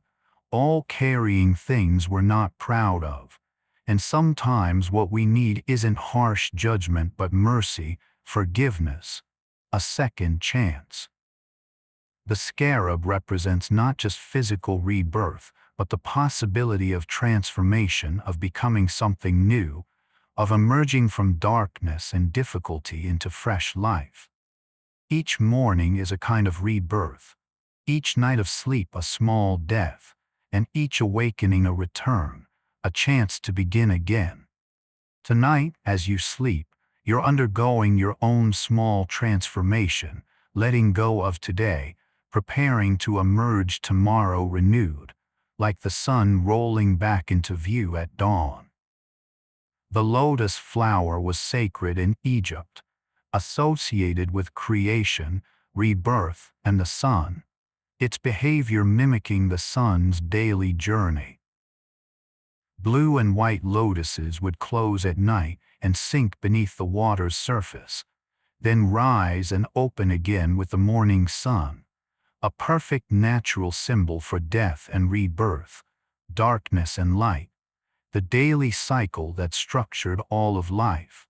all carrying things we're not proud of, and sometimes what we need isn't harsh judgment but mercy, forgiveness, a second chance. The scarab represents not just physical rebirth, but the possibility of transformation, of becoming something new, of emerging from darkness and difficulty into fresh life. Each morning is a kind of rebirth, each night of sleep a small death, and each awakening a return, a chance to begin again. Tonight, as you sleep, you're undergoing your own small transformation, letting go of today, preparing to emerge tomorrow renewed, like the sun rolling back into view at dawn. The lotus flower was sacred in Egypt, associated with creation, rebirth, and the sun, its behavior mimicking the sun's daily journey. Blue and white lotuses would close at night and sink beneath the water's surface, then rise and open again with the morning sun, a perfect natural symbol for death and rebirth, darkness and light, the daily cycle that structured all of life.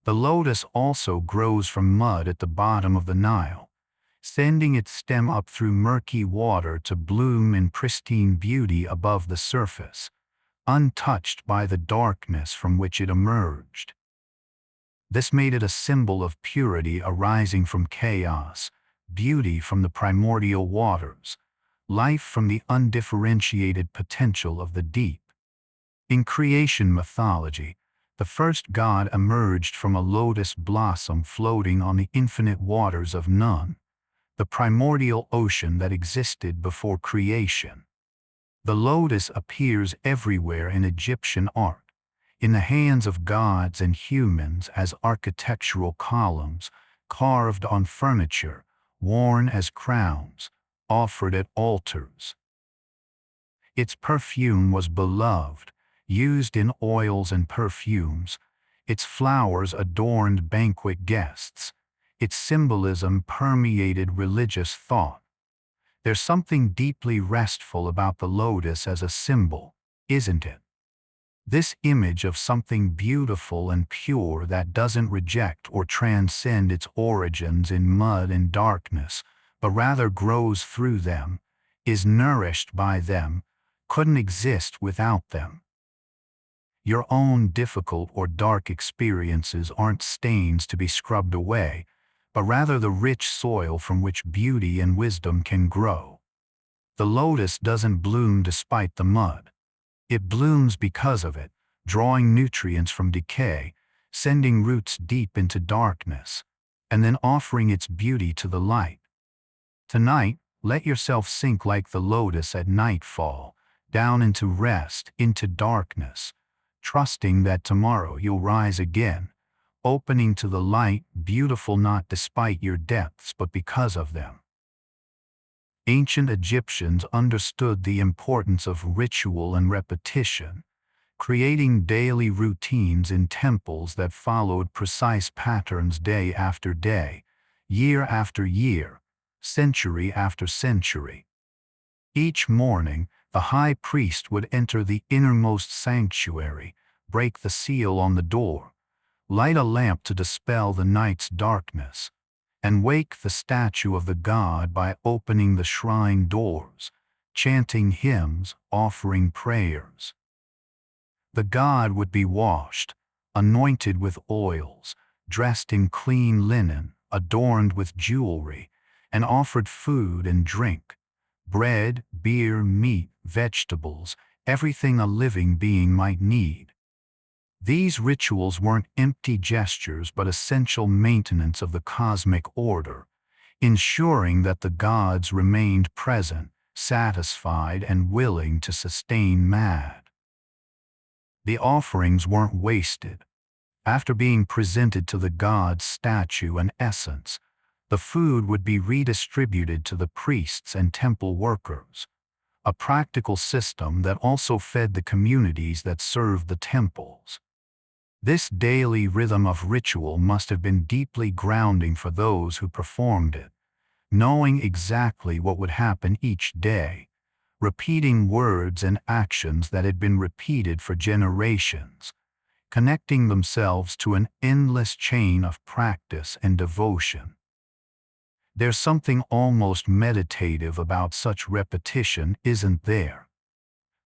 The lotus also grows from mud at the bottom of the Nile, sending its stem up through murky water to bloom in pristine beauty above the surface, untouched by the darkness from which it emerged. This made it a symbol of purity arising from chaos, beauty from the primordial waters, life from the undifferentiated potential of the deep. In creation mythology, the first god emerged from a lotus blossom floating on the infinite waters of Nun, the primordial ocean that existed before creation. The lotus appears everywhere in Egyptian art, in the hands of gods and humans as architectural columns, carved on furniture, worn as crowns, offered at altars. Its perfume was beloved, used in oils and perfumes. Its flowers adorned banquet guests. Its symbolism permeated religious thought. There's something deeply restful about the lotus as a symbol, isn't it? This image of something beautiful and pure that doesn't reject or transcend its origins in mud and darkness, but rather grows through them, is nourished by them, couldn't exist without them. Your own difficult or dark experiences aren't stains to be scrubbed away, but rather the rich soil from which beauty and wisdom can grow. The lotus doesn't bloom despite the mud. It blooms because of it, drawing nutrients from decay, sending roots deep into darkness, and then offering its beauty to the light. Tonight, let yourself sink like the lotus at nightfall, down into rest, into darkness, trusting that tomorrow you'll rise again, opening to the light, beautiful not despite your depths but because of them. Ancient Egyptians understood the importance of ritual and repetition, creating daily routines in temples that followed precise patterns day after day, year after year, century after century. Each morning, the high priest would enter the innermost sanctuary, break the seal on the door, light a lamp to dispel the night's darkness, and wake the statue of the god by opening the shrine doors, chanting hymns, offering prayers. The god would be washed, anointed with oils, dressed in clean linen, adorned with jewelry, and offered food and drink, bread, beer, meat, vegetables, everything a living being might need. These rituals weren't empty gestures but essential maintenance of the cosmic order, ensuring that the gods remained present, satisfied, and willing to sustain man. The offerings weren't wasted. After being presented to the god's statue and essence, the food would be redistributed to the priests and temple workers, a practical system that also fed the communities that served the temples. This daily rhythm of ritual must have been deeply grounding for those who performed it, knowing exactly what would happen each day, repeating words and actions that had been repeated for generations, connecting themselves to an endless chain of practice and devotion. There's something almost meditative about such repetition, isn't there?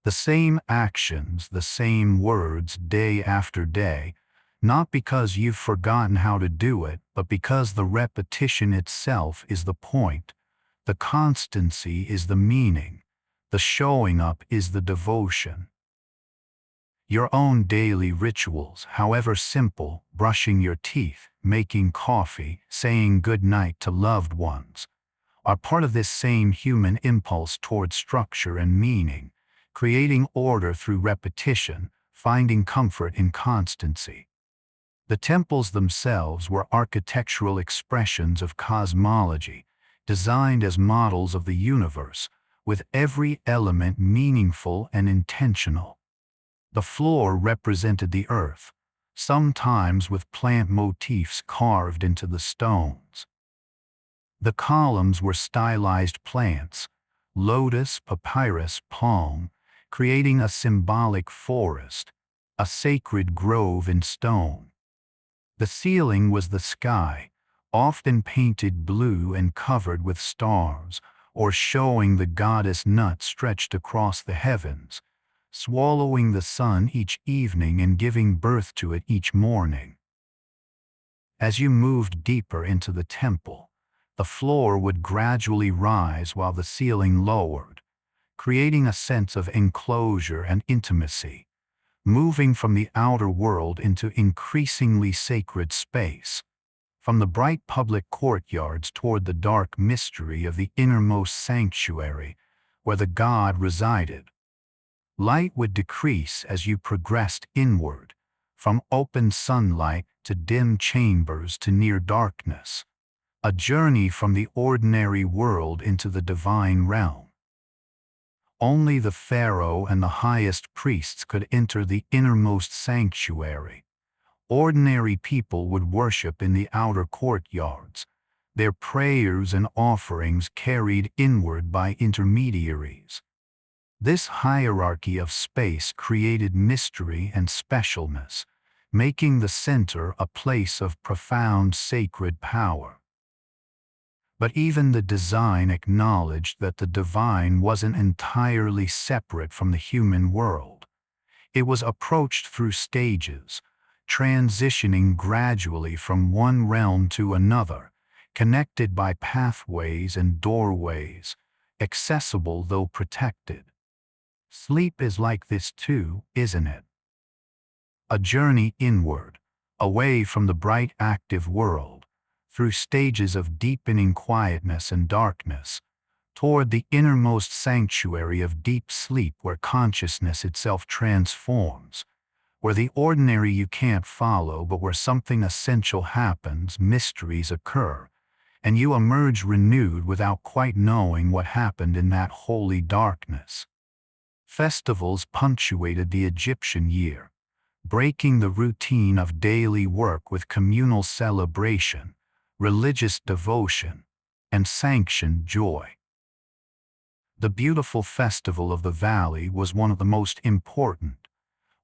The same actions, the same words day after day, not because you've forgotten how to do it, but because the repetition itself is the point, the constancy is the meaning, the showing up is the devotion. Your own daily rituals, however simple, brushing your teeth, making coffee, saying good night to loved ones, are part of this same human impulse toward structure and meaning, creating order through repetition, finding comfort in constancy. The temples themselves were architectural expressions of cosmology, designed as models of the universe, with every element meaningful and intentional. The floor represented the earth, sometimes with plant motifs carved into the stones. The columns were stylized plants, lotus, papyrus, palm, creating a symbolic forest, a sacred grove in stone. The ceiling was the sky, often painted blue and covered with stars, or showing the goddess Nut stretched across the heavens, swallowing the sun each evening and giving birth to it each morning. As you moved deeper into the temple, the floor would gradually rise while the ceiling lowered, creating a sense of enclosure and intimacy, moving from the outer world into increasingly sacred space, from the bright public courtyards toward the dark mystery of the innermost sanctuary, where the god resided. Light would decrease as you progressed inward, from open sunlight to dim chambers to near darkness, a journey from the ordinary world into the divine realm. Only the pharaoh and the highest priests could enter the innermost sanctuary. Ordinary people would worship in the outer courtyards, their prayers and offerings carried inward by intermediaries. This hierarchy of space created mystery and specialness, making the center a place of profound sacred power. But even the design acknowledged that the divine wasn't entirely separate from the human world. It was approached through stages, transitioning gradually from one realm to another, connected by pathways and doorways, accessible though protected. Sleep is like this too, isn't it? A journey inward, away from the bright active world, through stages of deepening quietness and darkness, toward the innermost sanctuary of deep sleep where consciousness itself transforms, where the ordinary you can't follow but where something essential happens, mysteries occur, and you emerge renewed without quite knowing what happened in that holy darkness. Festivals punctuated the Egyptian year, breaking the routine of daily work with communal celebration, religious devotion, and sanctioned joy. The beautiful festival of the valley was one of the most important,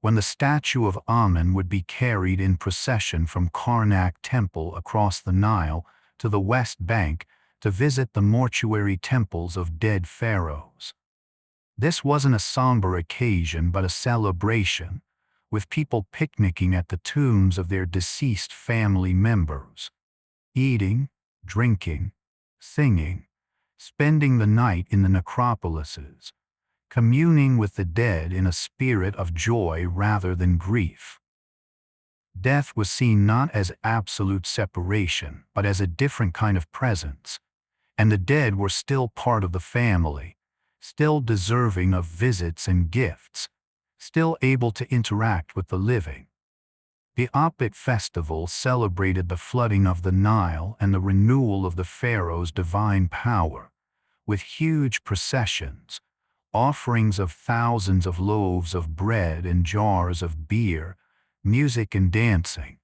when the statue of Amun would be carried in procession from Karnak Temple across the Nile to the West Bank to visit the mortuary temples of dead pharaohs. This wasn't a somber occasion but a celebration, with people picnicking at the tombs of their deceased family members, eating, drinking, singing, spending the night in the necropolises, communing with the dead in a spirit of joy rather than grief. Death was seen not as absolute separation, but as a different kind of presence, and the dead were still part of the family, still deserving of visits and gifts, still able to interact with the living. The Opet festival celebrated the flooding of the Nile and the renewal of the pharaoh's divine power, with huge processions, offerings of thousands of loaves of bread and jars of beer, music and dancing,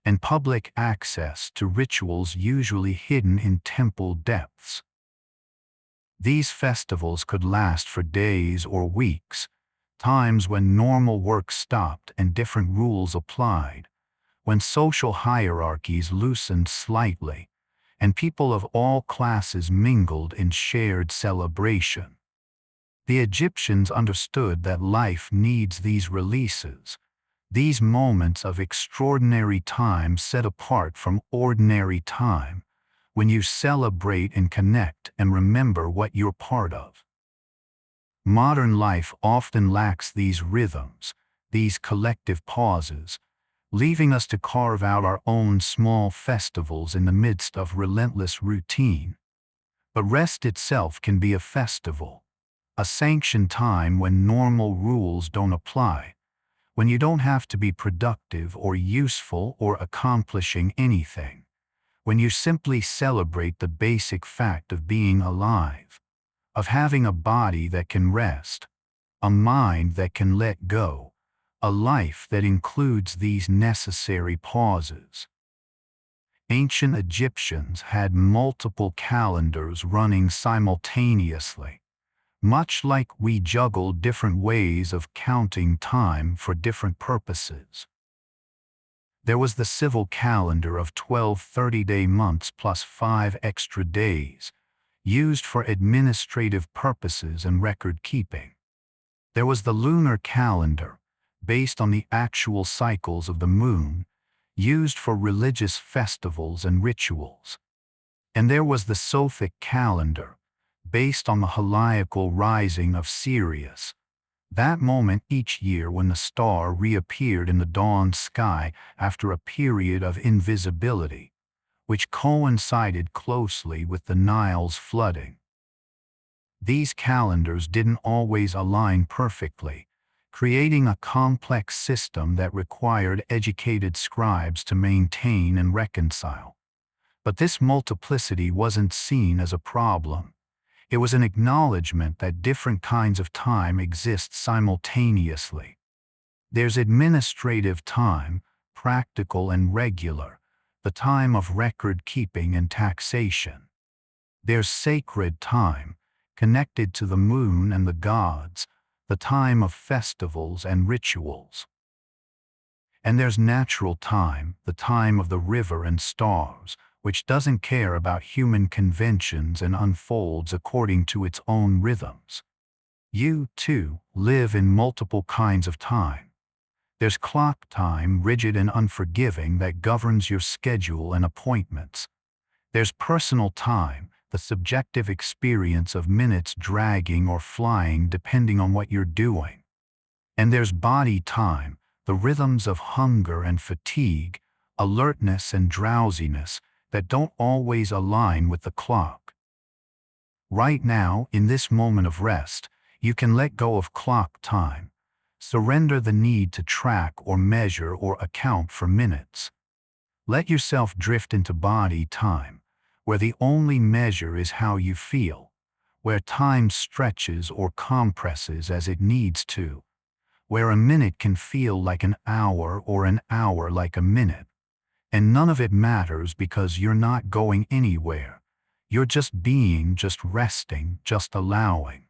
and public access to rituals usually hidden in temple depths. These festivals could last for days or weeks, times when normal work stopped and different rules applied, when social hierarchies loosened slightly, and people of all classes mingled in shared celebration. The Egyptians understood that life needs these releases, these moments of extraordinary time set apart from ordinary time, when you celebrate and connect and remember what you're part of. Modern life often lacks these rhythms, these collective pauses, leaving us to carve out our own small festivals in the midst of relentless routine. But rest itself can be a festival, a sanctioned time when normal rules don't apply, when you don't have to be productive or useful or accomplishing anything, when you simply celebrate the basic fact of being alive, of having a body that can rest, a mind that can let go, a life that includes these necessary pauses. Ancient Egyptians had multiple calendars running simultaneously, much like we juggle different ways of counting time for different purposes. There was the civil calendar of 12 30-day months plus 5 extra days, used for administrative purposes and record keeping. There was the lunar calendar, based on the actual cycles of the moon, used for religious festivals and rituals. And there was the Sothic calendar, based on the heliacal rising of Sirius, that moment each year when the star reappeared in the dawn sky after a period of invisibility, which coincided closely with the Nile's flooding. These calendars didn't always align perfectly, creating a complex system that required educated scribes to maintain and reconcile. But this multiplicity wasn't seen as a problem. It was an acknowledgement that different kinds of time exist simultaneously. There's administrative time, practical and regular, the time of record keeping and taxation. There's sacred time, connected to the moon and the gods, the time of festivals and rituals. And there's natural time, the time of the river and stars, which doesn't care about human conventions and unfolds according to its own rhythms. You, too, live in multiple kinds of time. There's clock time, rigid and unforgiving, that governs your schedule and appointments. There's personal time, the subjective experience of minutes dragging or flying depending on what you're doing. And there's body time, the rhythms of hunger and fatigue, alertness and drowsiness, that don't always align with the clock. Right now, in this moment of rest, you can let go of clock time, surrender the need to track or measure or account for minutes. Let yourself drift into body time, where the only measure is how you feel, where time stretches or compresses as it needs to, where a minute can feel like an hour or an hour like a minute. And none of it matters because you're not going anywhere. You're just being, just resting, just allowing.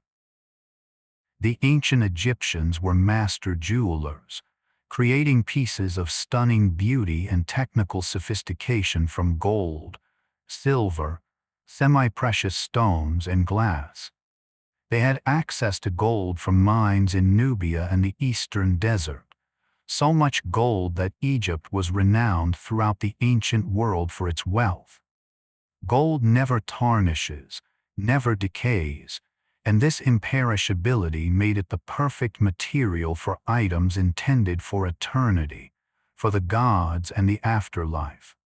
The ancient Egyptians were master jewelers, creating pieces of stunning beauty and technical sophistication from gold, silver, semi-precious stones, and glass. They had access to gold from mines in Nubia and the eastern desert. So much gold that Egypt was renowned throughout the ancient world for its wealth. Gold never tarnishes, never decays, and this imperishability made it the perfect material for items intended for eternity, for the gods and the afterlife.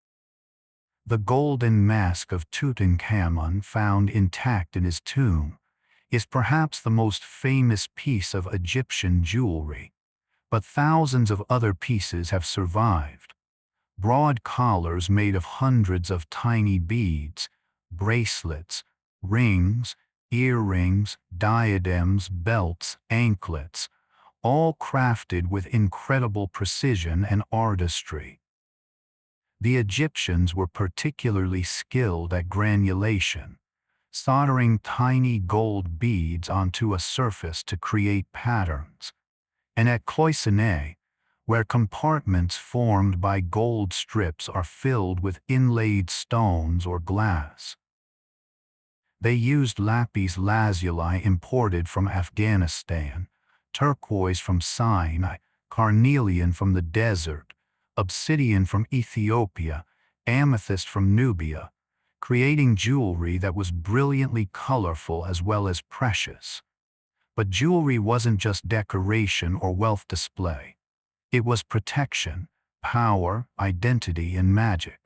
The golden mask of Tutankhamun, found intact in his tomb, is perhaps the most famous piece of Egyptian jewelry, but thousands of other pieces have survived. Broad collars made of hundreds of tiny beads, bracelets, rings, earrings, diadems, belts, anklets, all crafted with incredible precision and artistry. The Egyptians were particularly skilled at granulation, soldering tiny gold beads onto a surface to create patterns, and at cloisonne, where compartments formed by gold strips are filled with inlaid stones or glass. They used lapis lazuli imported from Afghanistan, turquoise from Sinai, carnelian from the desert, obsidian from Ethiopia, amethyst from Nubia, creating jewelry that was brilliantly colorful as well as precious. But jewelry wasn't just decoration or wealth display. It was protection, power, identity, and magic.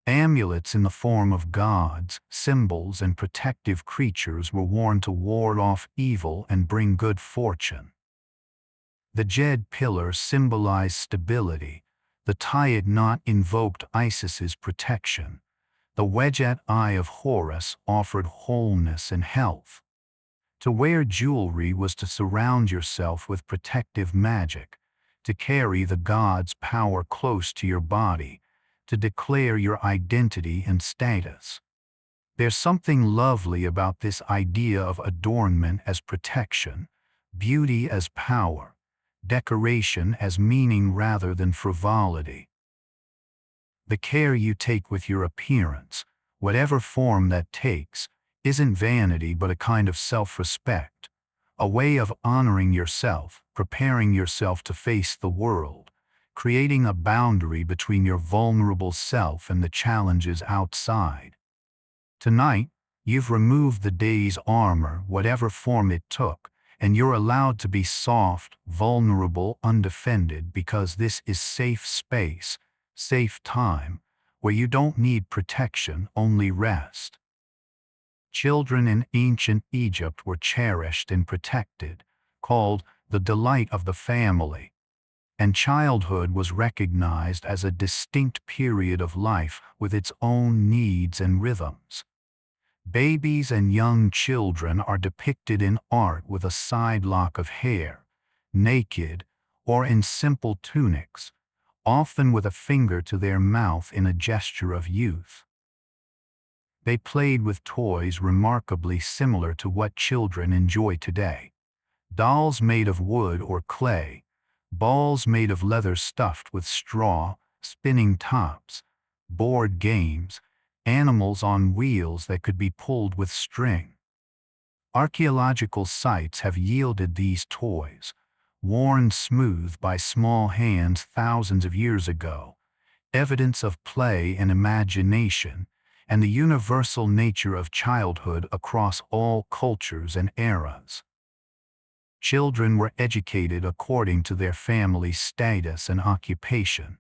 Amulets in the form of gods, symbols, and protective creatures were worn to ward off evil and bring good fortune. The jed pillar symbolized stability, the tayet knot invoked Isis's protection, the wedget eye of Horus offered wholeness and health. To wear jewelry was to surround yourself with protective magic, to carry the god's power close to your body, to declare your identity and status. There's something lovely about this idea of adornment as protection, beauty as power, decoration as meaning rather than frivolity. The care you take with your appearance, whatever form that takes, isn't vanity but a kind of self-respect, a way of honoring yourself, preparing yourself to face the world, creating a boundary between your vulnerable self and the challenges outside. Tonight, you've removed the day's armor, whatever form it took, and you're allowed to be soft, vulnerable, undefended, because this is safe space, safe time, where you don't need protection, only rest. Children in ancient Egypt were cherished and protected, called the delight of the family, and childhood was recognized as a distinct period of life with its own needs and rhythms. Babies and young children are depicted in art with a side lock of hair, naked, or in simple tunics, often with a finger to their mouth in a gesture of youth. They played with toys remarkably similar to what children enjoy today. Dolls made of wood or clay, balls made of leather stuffed with straw, spinning tops, board games, animals on wheels that could be pulled with string. Archaeological sites have yielded these toys, worn smooth by small hands thousands of years ago, evidence of play and imagination, and the universal nature of childhood across all cultures and eras. Children were educated according to their family status and occupation,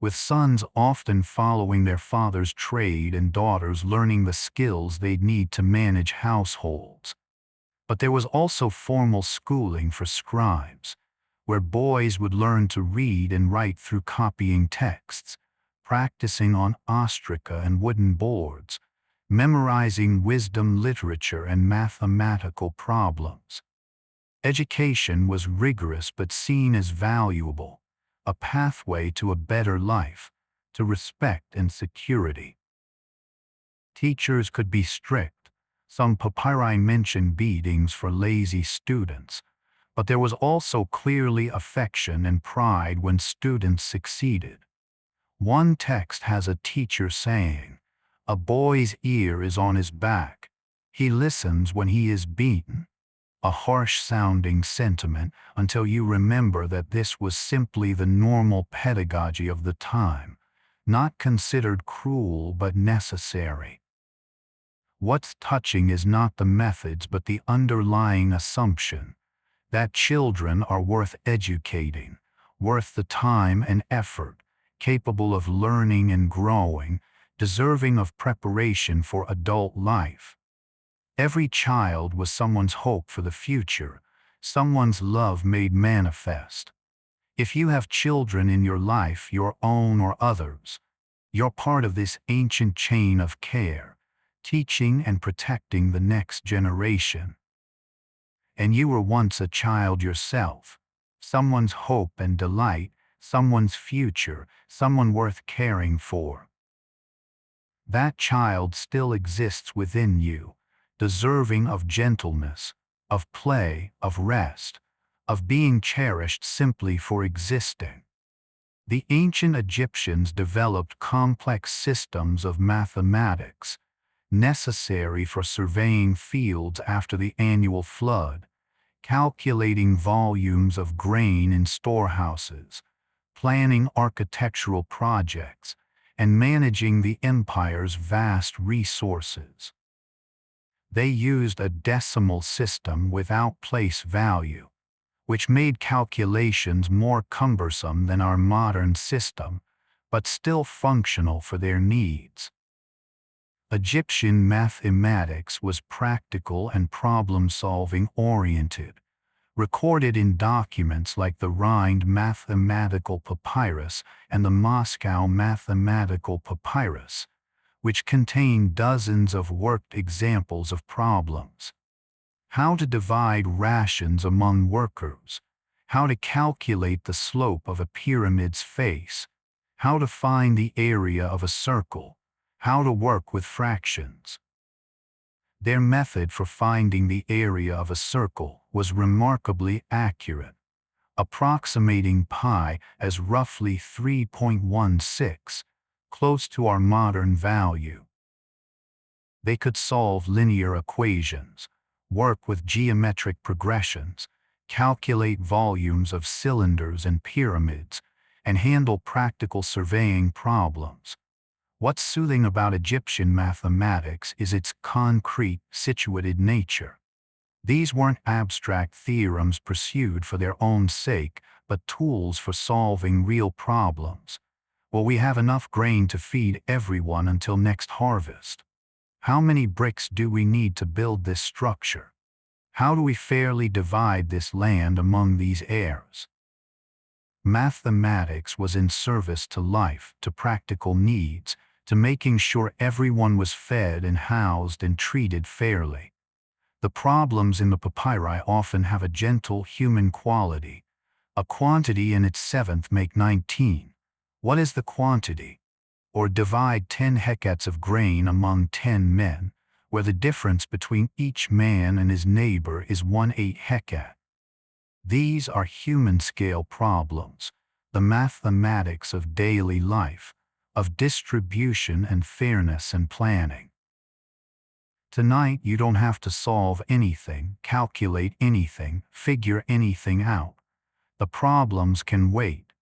with sons often following their father's trade and daughters learning the skills they'd need to manage households. But there was also formal schooling for scribes, where boys would learn to read and write through copying texts, practicing on ostraca and wooden boards, memorizing wisdom literature and mathematical problems. Education was rigorous but seen as valuable, a pathway to a better life, to respect and security. Teachers could be strict. Some papyri mention beatings for lazy students, but there was also clearly affection and pride when students succeeded. One text has a teacher saying, "A boy's ear is on his back. He listens when he is beaten." A harsh-sounding sentiment until you remember that this was simply the normal pedagogy of the time, not considered cruel but necessary. What's touching is not the methods but the underlying assumption that children are worth educating, worth the time and effort, capable of learning and growing, deserving of preparation for adult life. Every child was someone's hope for the future, someone's love made manifest. If you have children in your life, your own or others, you're part of this ancient chain of care, teaching and protecting the next generation. And you were once a child yourself, someone's hope and delight, someone's future, someone worth caring for. That child still exists within you, deserving of gentleness, of play, of rest, of being cherished simply for existing. The ancient Egyptians developed complex systems of mathematics, necessary for surveying fields after the annual flood, calculating volumes of grain in storehouses, planning architectural projects, and managing the empire's vast resources. They used a decimal system without place value, which made calculations more cumbersome than our modern system, but still functional for their needs. Egyptian mathematics was practical and problem-solving oriented, recorded in documents like the Rhind Mathematical Papyrus and the Moscow Mathematical Papyrus, which contain dozens of worked examples of problems. How to divide rations among workers, how to calculate the slope of a pyramid's face, how to find the area of a circle, how to work with fractions. Their method for finding the area of a circle was remarkably accurate, approximating pi as roughly 3.16, close to our modern value. They could solve linear equations, work with geometric progressions, calculate volumes of cylinders and pyramids, and handle practical surveying problems. What's soothing about Egyptian mathematics is its concrete, situated nature. These weren't abstract theorems pursued for their own sake, but tools for solving real problems. Will we have enough grain to feed everyone until next harvest? How many bricks do we need to build this structure? How do we fairly divide this land among these heirs? Mathematics was in service to life, to practical needs, to making sure everyone was fed and housed and treated fairly. The problems in the papyri often have a gentle human quality. A quantity and its seventh make 19. What is the quantity? Or divide 10 hecats of grain among 10 men, where the difference between each man and his neighbor is 1/8 hecat. These are human-scale problems, the mathematics of daily life, of distribution and fairness and planning. Tonight you don't have to solve anything, calculate anything, figure anything out. The problems can wait.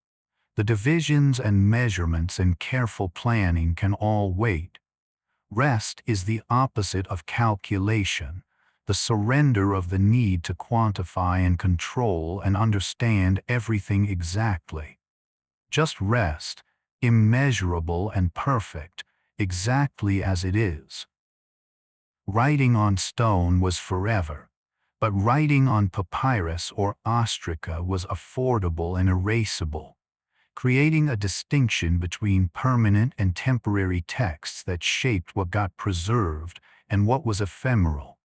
The divisions and measurements and careful planning can all wait. Rest is the opposite of calculation, the surrender of the need to quantify and control and understand everything exactly. Just rest, immeasurable and perfect, exactly as it is. Writing on stone was forever, but writing on papyrus or ostraca was affordable and erasable, creating a distinction between permanent and temporary texts that shaped what got preserved and what was ephemeral.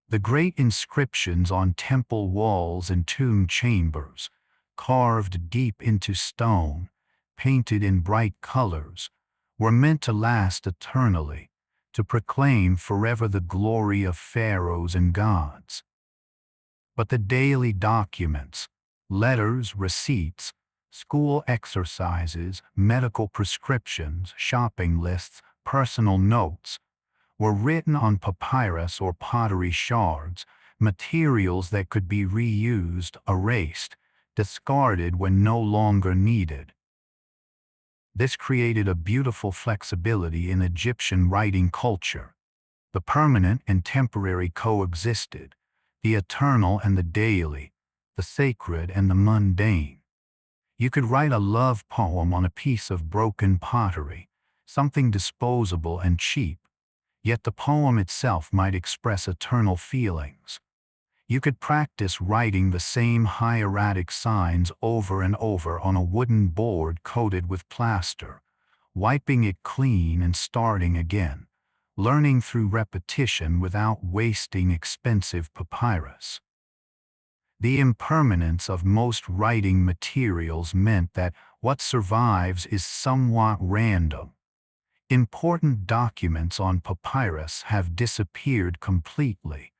The great inscriptions on temple walls and tomb chambers, carved deep into stone, painted in bright colors, were meant to last eternally, to proclaim forever the glory of pharaohs and gods. But the daily documents, letters, receipts, school exercises, medical prescriptions, shopping lists, personal notes, were written on papyrus or pottery shards, materials that could be reused, erased, discarded when no longer needed. This created a beautiful flexibility in Egyptian writing culture. The permanent and temporary coexisted, the eternal and the daily, the sacred and the mundane. You could write a love poem on a piece of broken pottery, something disposable and cheap, yet the poem itself might express eternal feelings. You could practice writing the same hieratic signs over and over on a wooden board coated with plaster, wiping it clean and starting again, learning through repetition without wasting expensive papyrus. The impermanence of most writing materials meant that what survives is somewhat random. Important documents on papyrus have disappeared completely,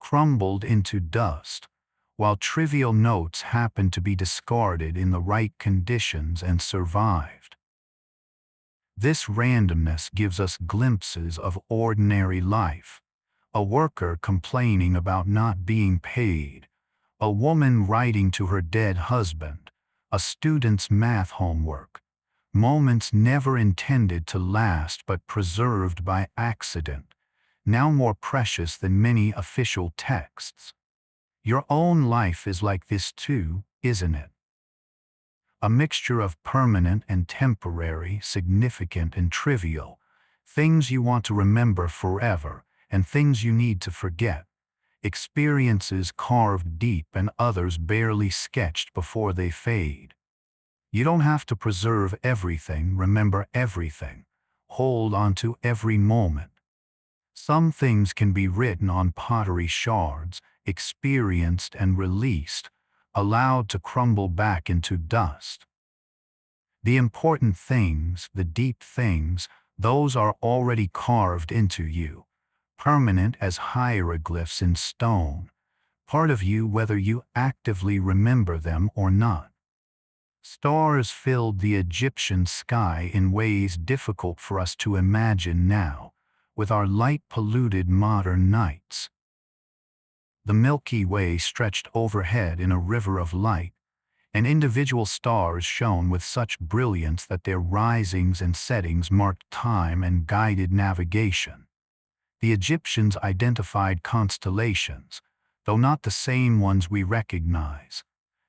crumbled into dust, while trivial notes happen to be discarded in the right conditions and survived. This randomness gives us glimpses of ordinary life: a worker complaining about not being paid, a woman writing to her dead husband, a student's math homework, moments never intended to last but preserved by accident, now more precious than many official texts. Your own life is like this too, isn't it? A mixture of permanent and temporary, significant and trivial, things you want to remember forever and things you need to forget, experiences carved deep and others barely sketched before they fade. You don't have to preserve everything, remember everything, hold on to every moment. Some things can be written on pottery shards, experienced and released, allowed to crumble back into dust. The important things, the deep things, those are already carved into you, permanent as hieroglyphs in stone, part of you whether you actively remember them or not. Stars filled the Egyptian sky in ways difficult for us to imagine now, with our light-polluted modern nights. The Milky Way stretched overhead in a river of light, and individual stars shone with such brilliance that their risings and settings marked time and guided navigation. The Egyptians identified constellations, though not the same ones we recognize.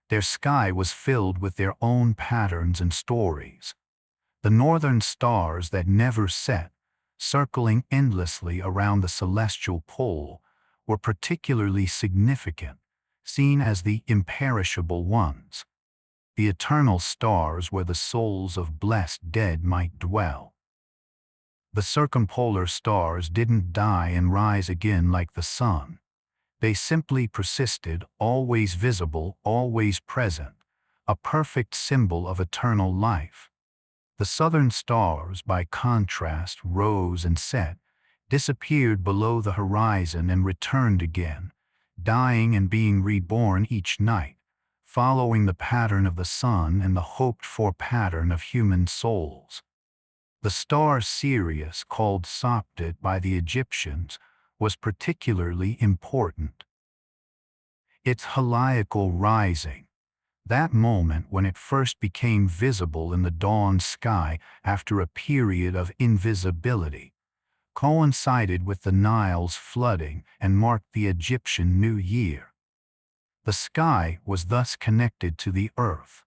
Their sky was filled with their own patterns and stories. The northern stars that never set, circling endlessly around the celestial pole, were particularly significant, seen as the imperishable ones, the eternal stars where the souls of blessed dead might dwell. The circumpolar stars didn't die and rise again like the sun. They simply persisted, always visible, always present, a perfect symbol of eternal life. The southern stars, by contrast, rose and set, disappeared below the horizon and returned again, dying and being reborn each night, following the pattern of the sun and the hoped-for pattern of human souls. The star Sirius, called Sopdet by the Egyptians, was particularly important. Its heliacal rising, that moment when it first became visible in the dawn sky after a period of invisibility, coincided with the Nile's flooding and marked the Egyptian New Year. The sky was thus connected to the earth,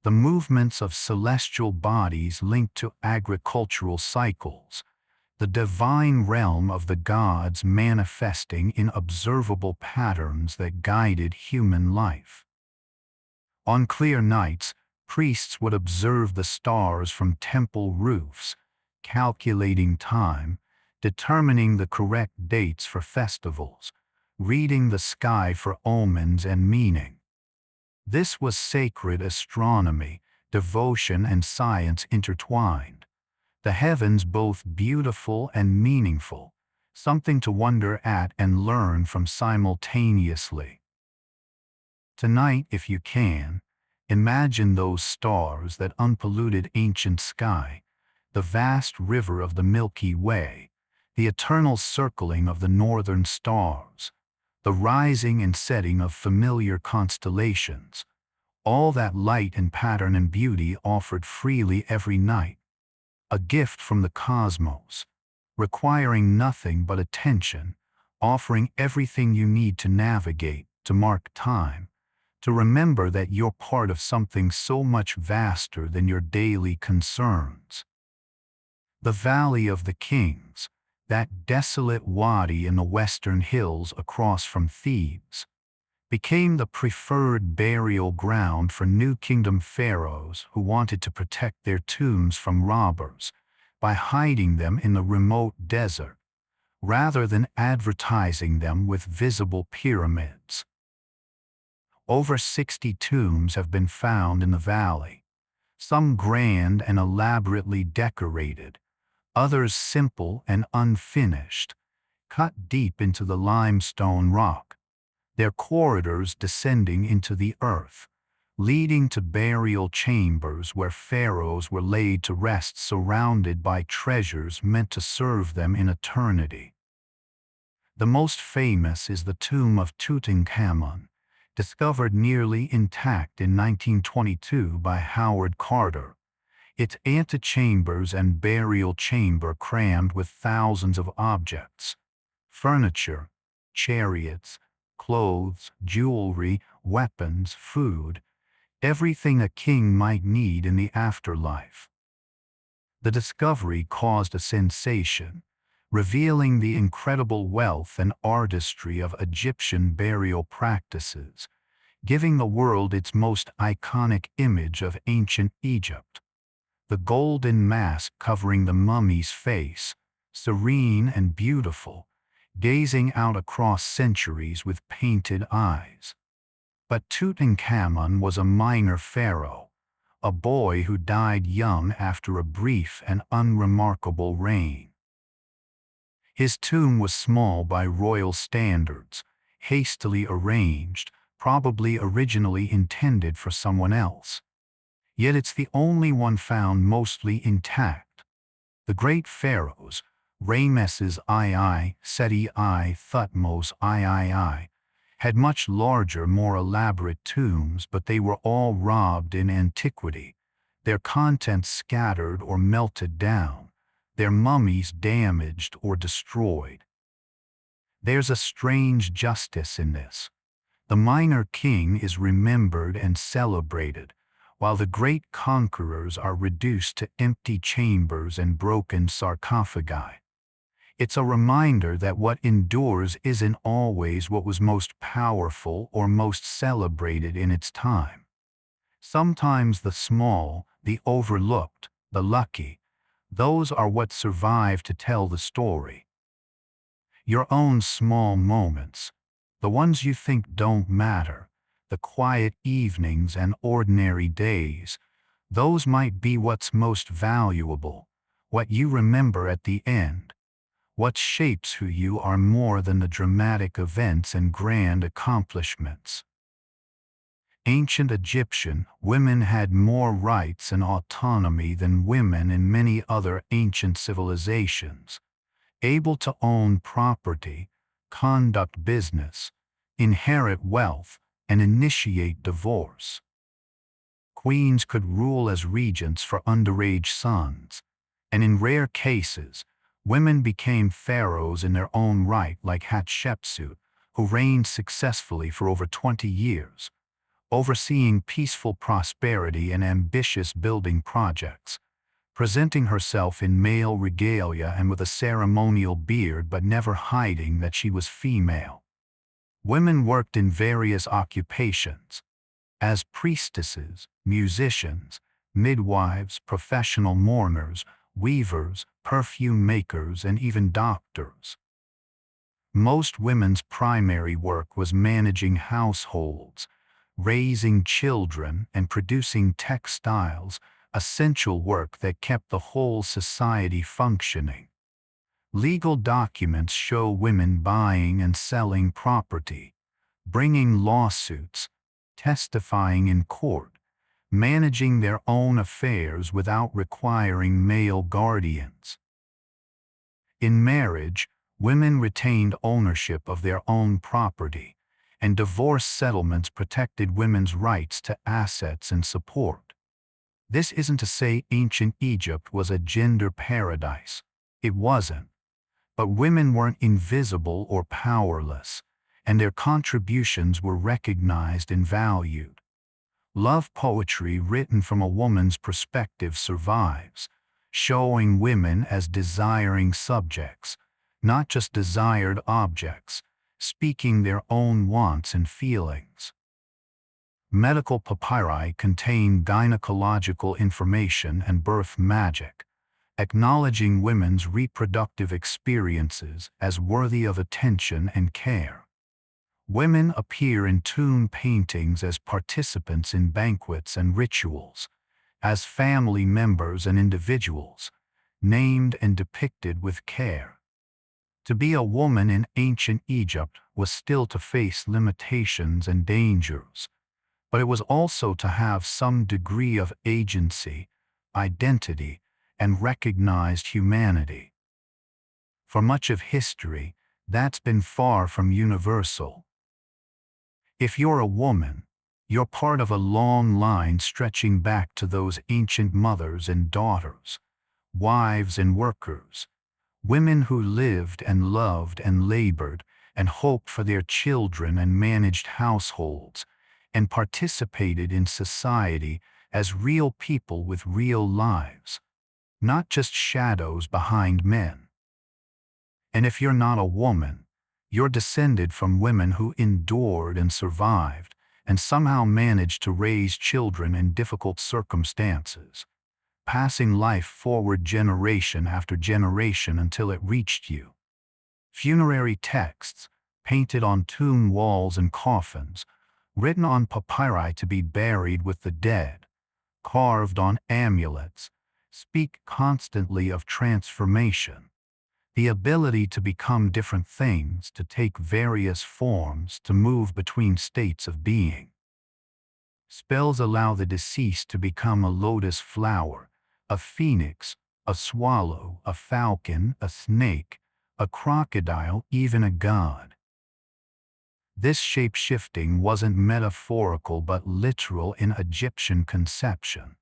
the movements of celestial bodies linked to agricultural cycles, the divine realm of the gods manifesting in observable patterns that guided human life. On clear nights, priests would observe the stars from temple roofs, calculating time, determining the correct dates for festivals, reading the sky for omens and meaning. This was sacred astronomy, devotion and science intertwined. The heavens both beautiful and meaningful, something to wonder at and learn from simultaneously. Tonight, if you can, imagine those stars, that unpolluted ancient sky, the vast river of the Milky Way, the eternal circling of the northern stars, the rising and setting of familiar constellations, all that light and pattern and beauty offered freely every night, a gift from the cosmos, requiring nothing but attention, offering everything you need to navigate, to mark time, to remember that you're part of something so much vaster than your daily concerns. The Valley of the Kings, that desolate wadi in the western hills across from Thebes, became the preferred burial ground for New Kingdom pharaohs who wanted to protect their tombs from robbers by hiding them in the remote desert, rather than advertising them with visible pyramids. Over 60 tombs have been found in the valley, some grand and elaborately decorated, others simple and unfinished, cut deep into the limestone rock, their corridors descending into the earth, leading to burial chambers where pharaohs were laid to rest surrounded by treasures meant to serve them in eternity. The most famous is the tomb of Tutankhamun, discovered nearly intact in 1922 by Howard Carter, its antechambers and burial chamber crammed with thousands of objects, furniture, chariots, clothes, jewelry, weapons, food, everything a king might need in the afterlife. The discovery caused a sensation, revealing the incredible wealth and artistry of Egyptian burial practices, giving the world its most iconic image of ancient Egypt. The golden mask covering the mummy's face, serene and beautiful, gazing out across centuries with painted eyes. But Tutankhamun was a minor pharaoh, a boy who died young after a brief and unremarkable reign. His tomb was small by royal standards, hastily arranged, probably originally intended for someone else. Yet it's the only one found mostly intact. The great pharaohs, Ramesses II, Seti I, Thutmose III, had much larger, more elaborate tombs, but they were all robbed in antiquity, their contents scattered or melted down, their mummies damaged or destroyed. There's a strange justice in this. The minor king is remembered and celebrated, while the great conquerors are reduced to empty chambers and broken sarcophagi. It's a reminder that what endures isn't always what was most powerful or most celebrated in its time. Sometimes the small, the overlooked, the lucky, those are what survive to tell the story. Your own small moments, the ones you think don't matter, the quiet evenings and ordinary days, those might be what's most valuable, what you remember at the end. What shapes who you are more than the dramatic events and grand accomplishments. Ancient Egyptian women had more rights and autonomy than women in many other ancient civilizations, able to own property, conduct business, inherit wealth, and initiate divorce. Queens could rule as regents for underage sons, and in rare cases, women became pharaohs in their own right, like Hatshepsut, who reigned successfully for over 20 years, overseeing peaceful prosperity and ambitious building projects, presenting herself in male regalia and with a ceremonial beard but never hiding that she was female. Women worked in various occupations, as priestesses, musicians, midwives, professional mourners, weavers, perfume makers, and even doctors. Most women's primary work was managing households, raising children, and producing textiles, essential work that kept the whole society functioning. Legal documents show women buying and selling property, bringing lawsuits, testifying in court, managing their own affairs without requiring male guardians. In marriage, women retained ownership of their own property, and divorce settlements protected women's rights to assets and support. This isn't to say ancient Egypt was a gender paradise. It wasn't. But women weren't invisible or powerless, and their contributions were recognized and valued. Love poetry written from a woman's perspective survives, showing women as desiring subjects, not just desired objects, speaking their own wants and feelings. Medical papyri contain gynecological information and birth magic, acknowledging women's reproductive experiences as worthy of attention and care. Women appear in tomb paintings as participants in banquets and rituals, as family members and individuals, named and depicted with care. To be a woman in ancient Egypt was still to face limitations and dangers, but it was also to have some degree of agency, identity, and recognized humanity. For much of history, that's been far from universal. If you're a woman, you're part of a long line stretching back to those ancient mothers and daughters, wives and workers, women who lived and loved and labored and hoped for their children and managed households and participated in society as real people with real lives, not just shadows behind men. And if you're not a woman, you're descended from women who endured and survived and somehow managed to raise children in difficult circumstances, passing life forward generation after generation until it reached you. Funerary texts, painted on tomb walls and coffins, written on papyri to be buried with the dead, carved on amulets, speak constantly of transformation, the ability to become different things, to take various forms, to move between states of being. Spells allow the deceased to become a lotus flower, a phoenix, a swallow, a falcon, a snake, a crocodile, even a god. This shape-shifting wasn't metaphorical but literal in Egyptian conception.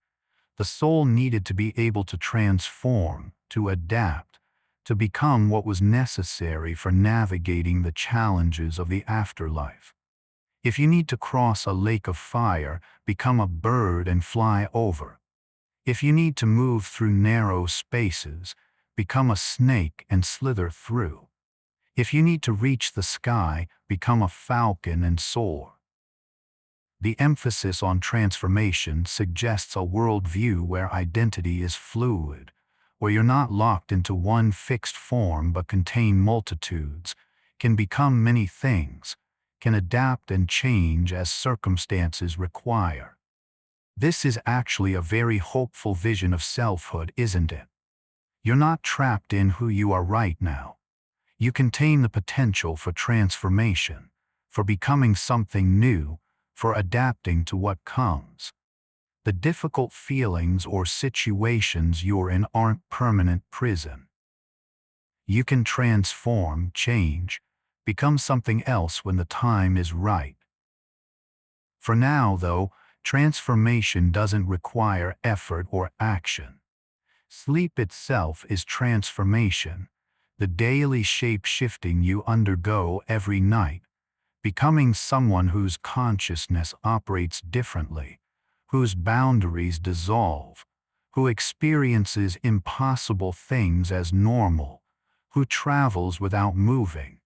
The soul needed to be able to transform, to adapt, to become what was necessary for navigating the challenges of the afterlife. If you need to cross a lake of fire, become a bird and fly over. If you need to move through narrow spaces, become a snake and slither through. If you need to reach the sky, become a falcon and soar. The emphasis on transformation suggests a worldview where identity is fluid, where you're not locked into one fixed form but contain multitudes, can become many things, can adapt and change as circumstances require. This is actually a very hopeful vision of selfhood, isn't it? You're not trapped in who you are right now. You contain the potential for transformation, for becoming something new, for adapting to what comes. The difficult feelings or situations you're in aren't permanent prison. You can transform, change, become something else when the time is right. For now, though, transformation doesn't require effort or action. Sleep itself is transformation, the daily shape-shifting you undergo every night, becoming someone whose consciousness operates differently, whose boundaries dissolve, who experiences impossible things as normal, who travels without moving,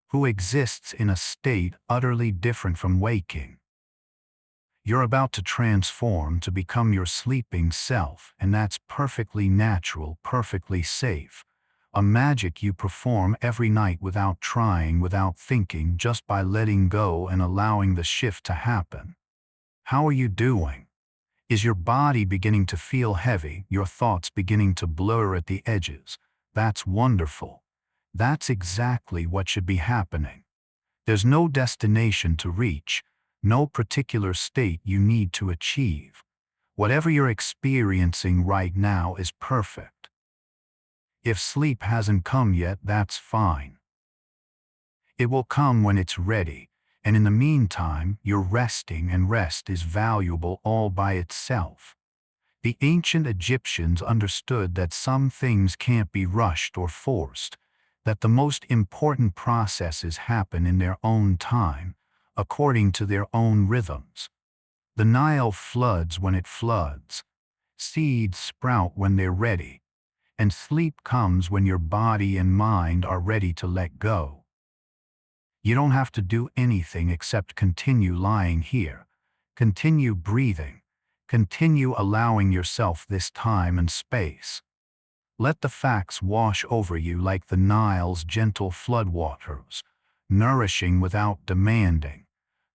who exists in a state utterly different from waking. You're about to transform to become your sleeping self, and that's perfectly natural, perfectly safe. A magic you perform every night without trying, without thinking, just by letting go and allowing the shift to happen. How are you doing? Is your body beginning to feel heavy, your thoughts beginning to blur at the edges? That's wonderful. That's exactly what should be happening. There's no destination to reach, no particular state you need to achieve. Whatever you're experiencing right now is perfect. If sleep hasn't come yet, that's fine. It will come when it's ready, and in the meantime, you're resting, and rest is valuable all by itself. The ancient Egyptians understood that some things can't be rushed or forced, that the most important processes happen in their own time, according to their own rhythms. The Nile floods when it floods. Seeds sprout when they're ready. and sleep comes when your body and mind are ready to let go. You don't have to do anything except continue lying here, continue breathing, continue allowing yourself this time and space. Let the facts wash over you like the Nile's gentle floodwaters, nourishing without demanding,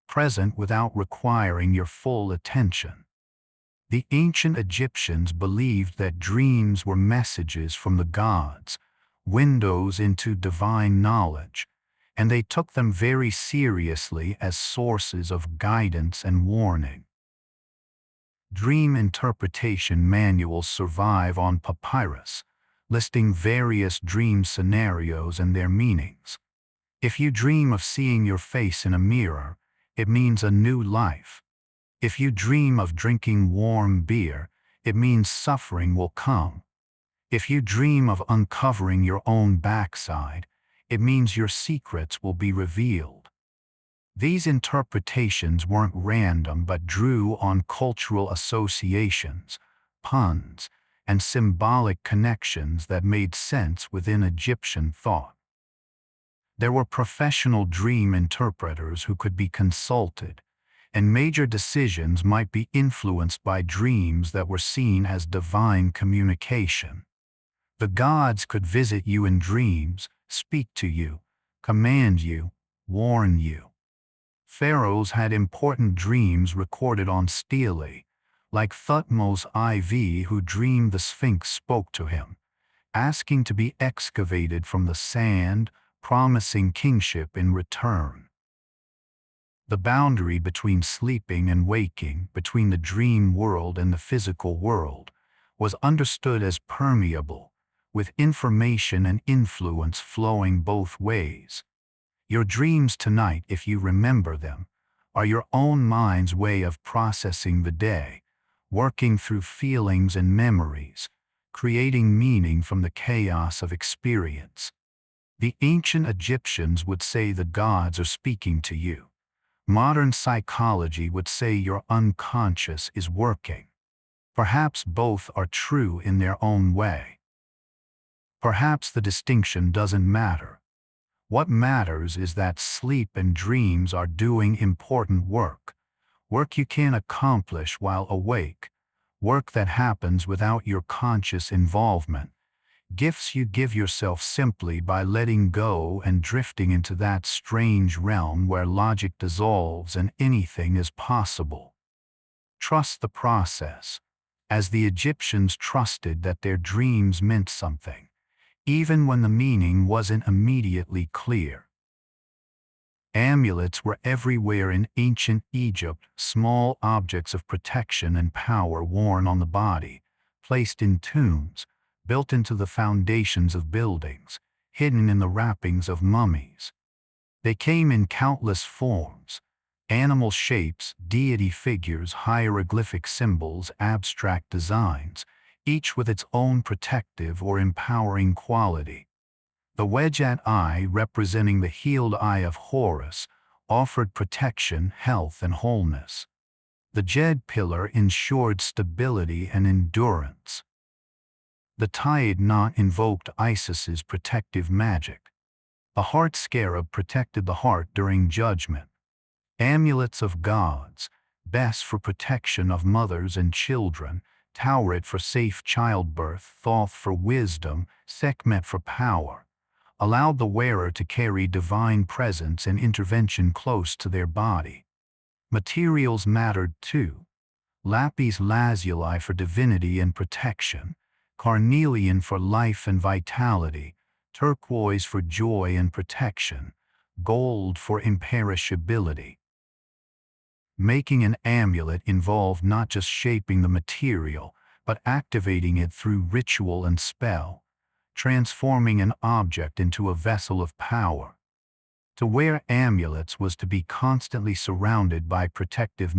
present without requiring your full attention. The ancient Egyptians believed that dreams were messages from the gods, windows into divine knowledge, and they took them very seriously as sources of guidance and warning. Dream interpretation manuals survive on papyrus, listing various dream scenarios and their meanings. If you dream of seeing your face in a mirror, it means a new life. If you dream of drinking warm beer, it means suffering will come. If you dream of uncovering your own backside, it means your secrets will be revealed. These interpretations weren't random but drew on cultural associations, puns, and symbolic connections that made sense within Egyptian thought. There were professional dream interpreters who could be consulted, and major decisions might be influenced by dreams that were seen as divine communication. The gods could visit you in dreams, speak to you, command you, warn you. Pharaohs had important dreams recorded on stele, like Thutmose IV, who dreamed the Sphinx spoke to him, asking to be excavated from the sand, promising kingship in return. The boundary between sleeping and waking, between the dream world and the physical world, was understood as permeable, with information and influence flowing both ways. Your dreams tonight, if you remember them, are your own mind's way of processing the day, working through feelings and memories, creating meaning from the chaos of experience. The ancient Egyptians would say the gods are speaking to you. Modern psychology would say your unconscious is working. Perhaps both are true in their own way. Perhaps the distinction doesn't matter. What matters is that sleep and dreams are doing important work, work you can accomplish while awake, work that happens without your conscious involvement, gifts you give yourself simply by letting go and drifting into that strange realm where logic dissolves and anything is possible. Trust the process, as the Egyptians trusted that their dreams meant something, even when the meaning wasn't immediately clear. Amulets were everywhere in ancient Egypt, small objects of protection and power worn on the body, placed in tombs, built into the foundations of buildings, hidden in the wrappings of mummies. They came in countless forms: animal shapes, deity figures, hieroglyphic symbols, abstract designs, each with its own protective or empowering quality. The wedged eye, representing the healed eye of Horus, offered protection, health, and wholeness. The jed pillar ensured stability and endurance. The tied knot invoked Isis's protective magic. The heart scarab protected the heart during judgment. Amulets of gods, bes for protection of mothers and children, tauret for safe childbirth, thoth for wisdom, sekhmet for power, allowed the wearer to carry divine presence and intervention close to their body. Materials mattered too. Lapis lazuli for divinity and protection, carnelian for life and vitality, turquoise for joy and protection, gold for imperishability. Making an amulet involved not just shaping the material, but activating it through ritual and spell, transforming an object into a vessel of power. To wear amulets was to be constantly surrounded by protective